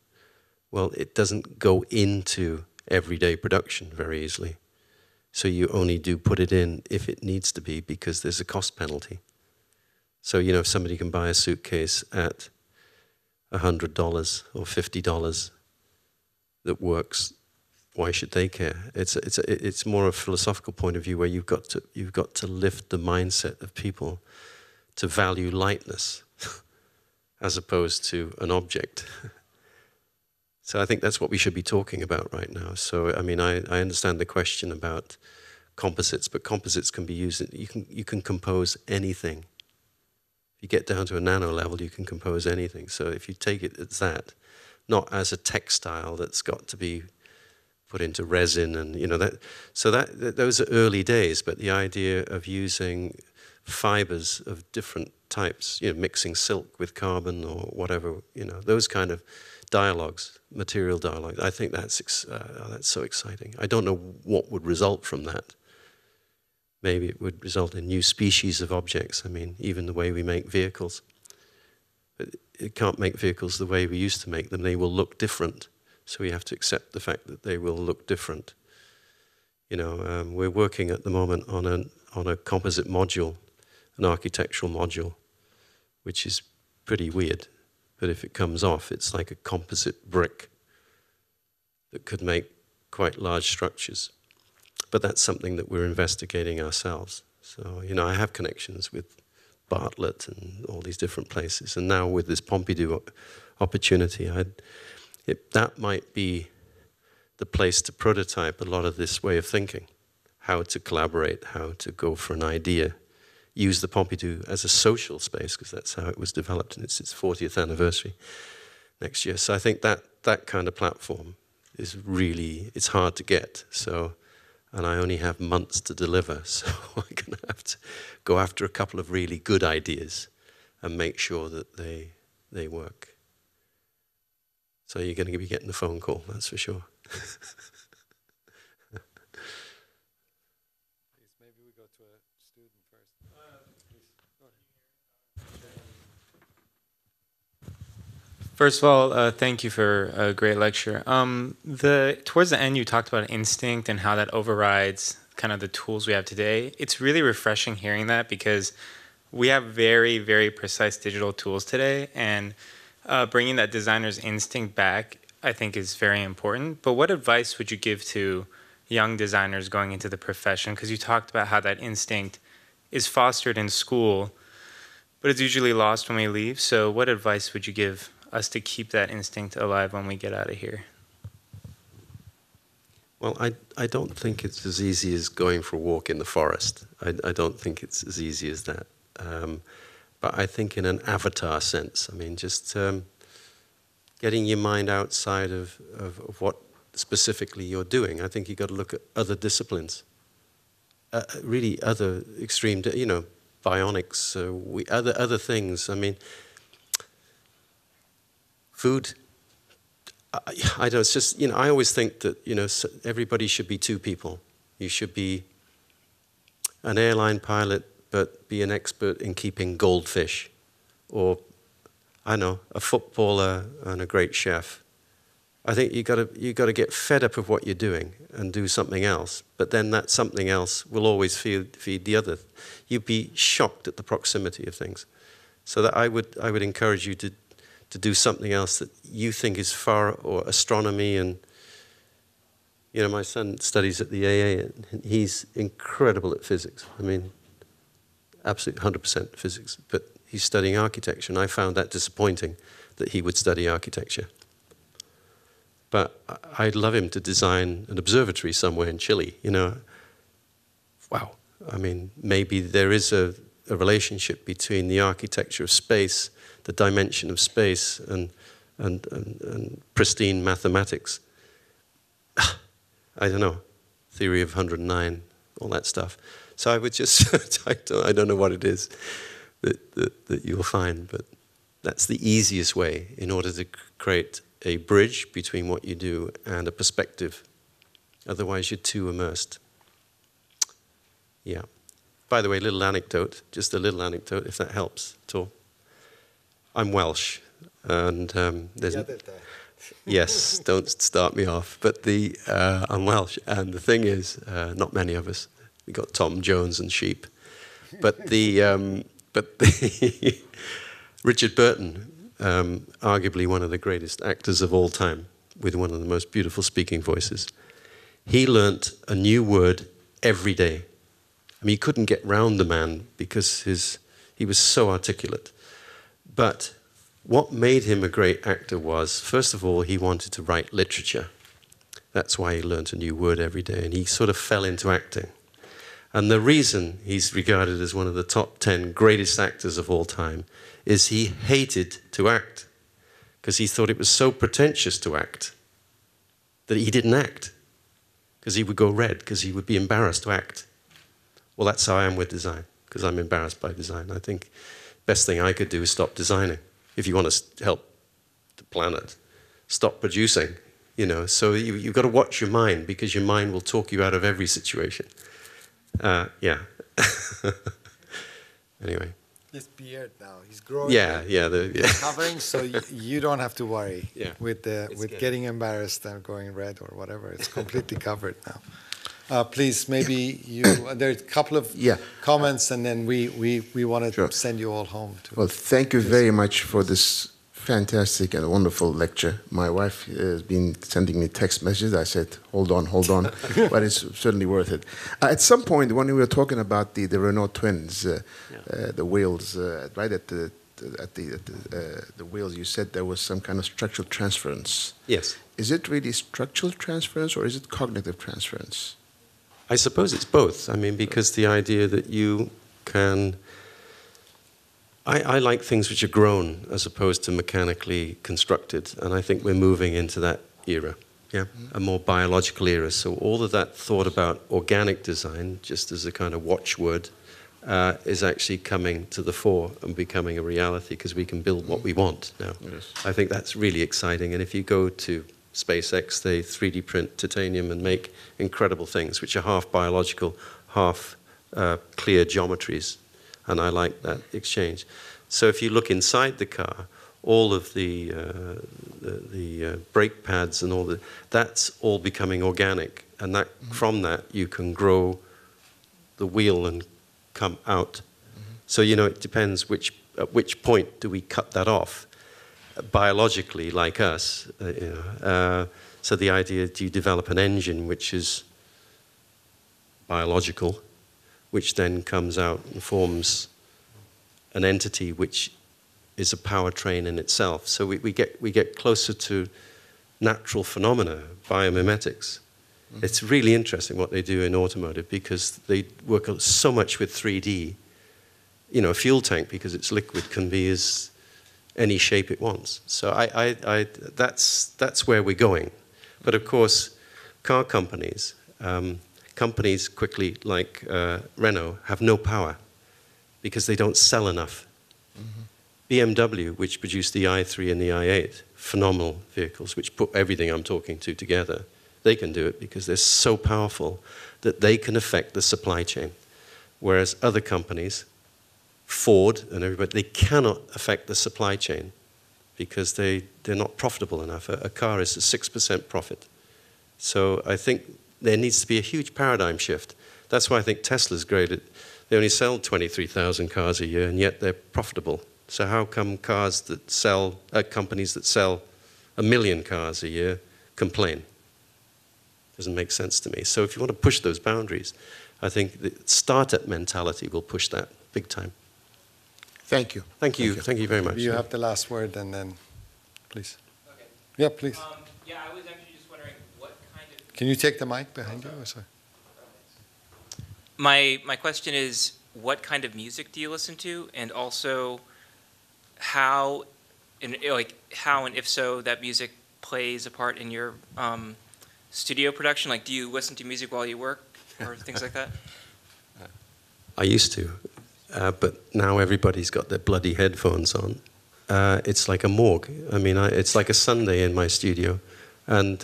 Well, it doesn't go into everyday production very easily. So you only do put it in if it needs to be, because there's a cost penalty. So, if somebody can buy a suitcase at $100 or $50 that works, why should they care? It's more a philosophical point of view where you've got to lift the mindset of people to value lightness as opposed to an object. So I think that's what we should be talking about right now. So I mean, I understand the question about composites, but composites can be used. You can compose anything. If you get down to a nano level, you can compose anything. So if you take it as that, not as a textile that's got to be put into resin and that. So those are early days. But the idea of using fibers of different types, mixing silk with carbon or whatever, those kind of dialogues, material dialogue. I think that's so exciting. I don't know what would result from that. Maybe it would result in new species of objects. I mean, even the way we make vehicles. It can't make vehicles the way we used to make them. They will look different. So we have to accept the fact that they will look different. We're working at the moment on a composite module, an architectural module, which is pretty weird. But if it comes off, it's like a composite brick that could make quite large structures. But that's something that we're investigating ourselves. So, I have connections with Bartlett and all these different places. And now with this Pompidou opportunity, that might be the place to prototype a lot of this way of thinking, how to collaborate, how to go for an idea, use the Pompidou as a social space, because that's how it was developed, and it's its 40th anniversary next year. So I think that kind of platform is really, it's hard to get. So, and I only have months to deliver, so I'm going to have to go after a couple of really good ideas and make sure that they work. So you're going to be getting a phone call, that's for sure. Maybe we go to a student first. First of all, thank you for a great lecture. Towards the end, you talked about instinct and how that overrides kind of the tools we have today. It's really refreshing hearing that, because we have very, very precise digital tools today, and bringing that designer's instinct back, I think, is very important. But what advice would you give to young designers going into the profession? Because you talked about how that instinct is fostered in school, but it's usually lost when we leave. So what advice would you give us to keep that instinct alive when we get out of here? Well, I don't think it's as easy as going for a walk in the forest. I don't think it's as easy as that. But I think in an avatar sense, I mean, just getting your mind outside of what specifically you're doing. I think you've got to look at other disciplines, really other extreme, bionics, other things. I mean, food. I don't. It's just I always think that everybody should be two people. You should be an airline pilot, but be an expert in keeping goldfish, or I know, a footballer and a great chef. I think you got to get fed up of what you're doing and do something else. But then that something else will always feed the other. You'd be shocked at the proximity of things. So that I would encourage you to do something else that you think is far, or astronomy, and You know, my son studies at the AA, and he's incredible at physics. I mean, absolutely 100% physics. But he's studying architecture, and I found that disappointing that he would study architecture. But I'd love him to design an observatory somewhere in Chile, you know. Wow. I mean, maybe there is a relationship between the architecture of space, the dimension of space, and pristine mathematics. I don't know, theory of 109, all that stuff. So I would just, I don't know what it is that you'll find, but that's the easiest way in order to create a bridge between what you do and a perspective. Otherwise, you're too immersed. Yeah. By the way, little anecdote, just a little anecdote, if that helps at all. I'm Welsh, and there's... Yes, don't start me off. But I'm Welsh, and the thing is, not many of us. We got Tom Jones and sheep, but Richard Burton, arguably one of the greatest actors of all time, with one of the most beautiful speaking voices. He learnt a new word every day. I mean, he couldn't get round the man because he was so articulate. But what made him a great actor was, first of all, he wanted to write literature. That's why he learned a new word every day, and he sort of fell into acting. And the reason he's regarded as one of the top 10 greatest actors of all time is he hated to act, because he thought it was so pretentious to act that he didn't act, because he would go red, because he would be embarrassed to act. Well, that's how I am with design, because I'm embarrassed by design. I think the best thing I could do is stop designing. If you want to help the planet, stop producing, you know. So you've got to watch your mind, because your mind will talk you out of every situation. Yeah. Anyway. His beard now, he's growing. Yeah. Covering, so you don't have to worry with getting embarrassed and going red or whatever. It's completely covered now. Please, maybe there's a couple of comments, and then we want to send you all home. Well, thank you very much for this fantastic and wonderful lecture. My wife has been sending me text messages. I said, hold on, but it's certainly worth it. At some point, when we were talking about the Renault twins, the wheels, right at the wheels, you said there was some kind of structural transference. Yes. Is it really structural transference, or is it cognitive transference? I suppose it's both. I mean, because the idea that you can... I like things which are grown as opposed to mechanically constructed, and I think we're moving into that era, a more biological era. So all of that thought about organic design, just as a kind of watchword, is actually coming to the fore and becoming a reality, because we can build what we want now. Yes. I think that's really exciting, and if you go to SpaceX, they 3D print titanium and make incredible things, which are half biological, half clear geometries. And I like that exchange. So if you look inside the car, all of the brake pads and that's all becoming organic. And that from that, you can grow the wheel and come out. So, you know, it depends at which point do we cut that off. Biologically, like us, so the idea, do you develop an engine which is biological, which then comes out and forms an entity which is a powertrain in itself. So we get closer to natural phenomena, biomimetics. It's really interesting what they do in automotive, because they work so much with 3D. You know, a fuel tank, because it's liquid, can be as any shape it wants. So that's where we're going. But of course, car companies, companies quickly like Renault have no power because they don't sell enough. BMW, which produced the i3 and the i8, phenomenal vehicles, which put everything I'm talking to together, they can do it because they're so powerful that they can affect the supply chain. Whereas other companies, Ford and everybody, they cannot affect the supply chain because they're not profitable enough. A car is a 6% profit. So I think there needs to be a huge paradigm shift. That's why I think Tesla's great. They only sell 23,000 cars a year, and yet they're profitable. So how come companies that sell 1 million cars a year complain? Doesn't make sense to me. So if you want to push those boundaries, I think the startup mentality will push that big time. Thank you. Thank you. Thank you very much. You have the last word, and then, please. Okay. Yeah, please. Yeah, I was actually just wondering what kind of... Can you take the mic behind you? Or sorry? My question is, what kind of music do you listen to, and also how and if so that music plays a part in your studio production? Like, do you listen to music while you work or things like that? I used to, but now everybody's got their bloody headphones on. It's like a morgue. I mean, it's like a Sunday in my studio, and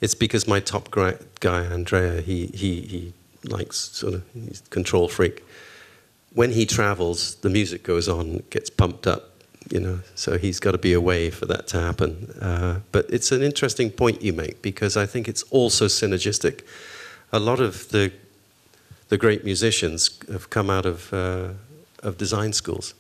it's because my top guy, Andrea, he likes he's a control freak. When he travels, the music goes on, gets pumped up, you know, so he's got to be away for that to happen. But it's an interesting point you make, because I think it's also synergistic. A lot of the great musicians have come out of design schools,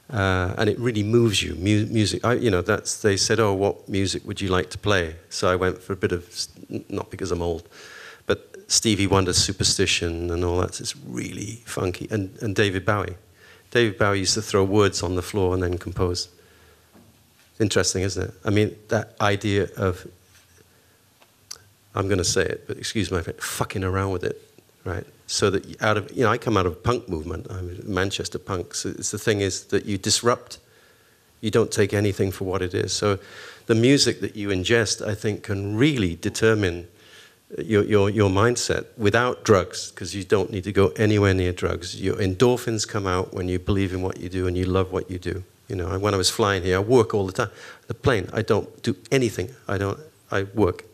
and it really moves you. Music, they said, oh, what music would you like to play? So I went for a bit of, not because I'm old, but Stevie Wonder's Superstition and all that. It's really funky. And David Bowie. David Bowie used to throw words on the floor and then compose. Interesting, isn't it? I mean, that idea of, I'm going to say it, but excuse my friend, fucking around with it, right? So that I come out of a punk movement. I'm Manchester punk. So the thing is that you disrupt. You don't take anything for what it is. So the music that you ingest, I think, can really determine your mindset without drugs, because you don't need to go anywhere near drugs. Your endorphins come out when you believe in what you do and you love what you do. You know, when I was flying here, I work all the time. The plane, I don't do anything. I work,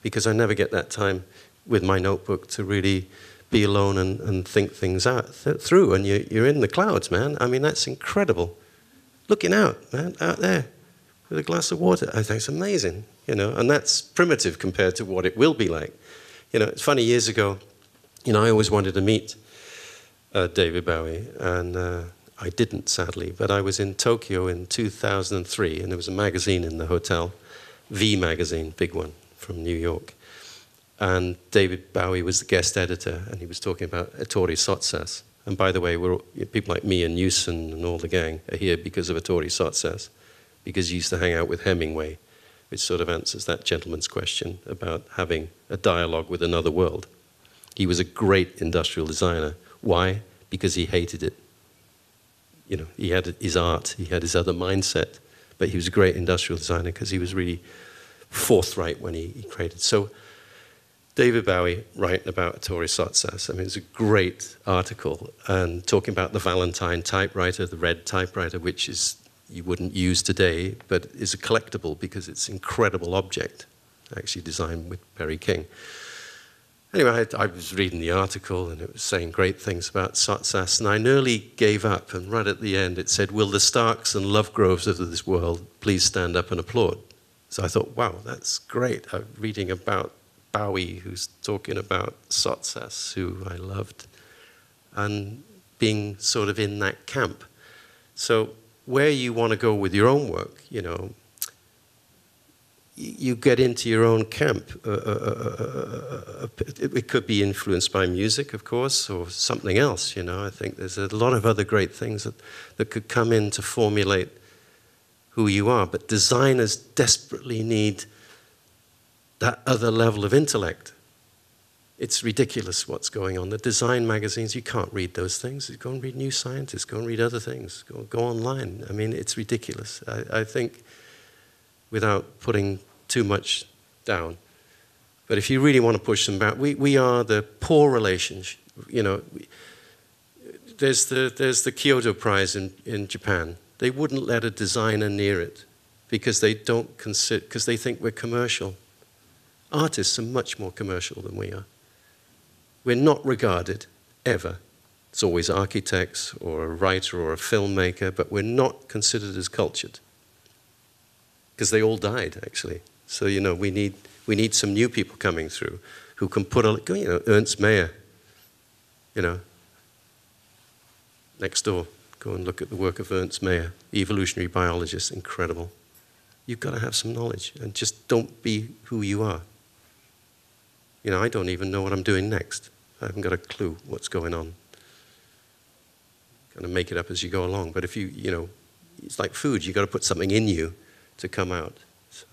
because I never get that time with my notebook to really be alone and think things out through. And you're in the clouds, man. I mean, that's incredible. Looking out, man, out there with a glass of water. I think it's amazing. You know, and that's primitive compared to what it will be like. You know, it's funny, years ago, you know, I always wanted to meet David Bowie, and I didn't, sadly, but I was in Tokyo in 2003, and there was a magazine in the hotel, V magazine, big one, from New York. And David Bowie was the guest editor, and he was talking about Ettore Sottsass. And by the way, people like me and Newson and all the gang are here because of Ettore Sottsass, because he used to hang out with Hemingway, which sort of answers that gentleman's question about having a dialogue with another world. He was a great industrial designer. Why? Because he hated it. You know, he had his art, he had his other mindset, but he was a great industrial designer because he was really forthright when he created. So David Bowie writing about Ettore Sottsass, I mean, it's a great article, and talking about the Valentine typewriter, the red typewriter, which is you wouldn't use today, but is a collectible because it's an incredible object, actually designed with Perry King. Anyway, I was reading the article, and it was saying great things about Sottsass, and I nearly gave up, and right at the end it said, will the Starks and Lovegroves of this world please stand up and applaud? So I thought, wow, that's great. I'm reading about Bowie, who's talking about Sottsass, who I loved, and being sort of in that camp. So where you want to go with your own work, you know, you get into your own camp. It could be influenced by music, of course, or something else, you know. I think there's a lot of other great things that could come in to formulate who you are. But designers desperately need that other level of intellect. It's ridiculous what's going on. The design magazines, you can't read those things. Go and read New Scientist. Go and read other things. Go online. I mean, it's ridiculous. I think, without putting too much down, but if you really want to push them back, we are the poor relations. You know, there's the Kyoto Prize in Japan. They wouldn't let a designer near it because they think we're commercial. Artists are much more commercial than we are. We're not regarded, ever. It's always architects or a writer or a filmmaker, but we're not considered as cultured. Because they all died, actually. So, you know, we need some new people coming through who can put a, you know, Ernst Mayr, you know, next door. Go and look at the work of Ernst Mayr, evolutionary biologist, incredible. You've got to have some knowledge, and just don't be who you are. You know, I don't even know what I'm doing next. I haven't got a clue what's going on. Kind of make it up as you go along. But if you know, it's like food. You've got to put something in you to come out. So,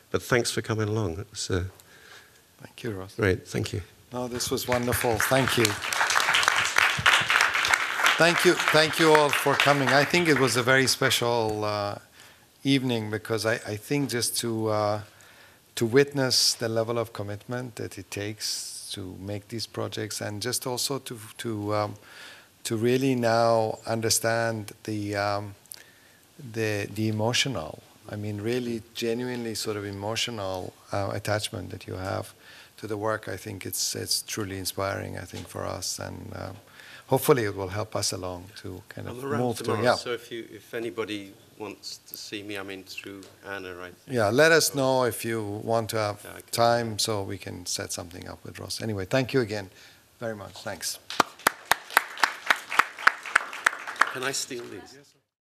but thanks for coming along. It was, thank you, Ross. Great, thank you. No, this was wonderful. Thank you. Thank you all for coming. I think it was a very special evening because I think just to witness the level of commitment that it takes to make these projects, and just also to really now understand the emotional, I mean, really genuinely sort of emotional attachment that you have to the work. I think it's truly inspiring, I think, for us, and hopefully it will help us along to kind of move to. Yeah. So if anybody wants to see me, I mean, through Anna, right? Yeah, let us know if you want to have time so we can set something up with Ross. Anyway, thank you again very much. Thanks. Can I steal these?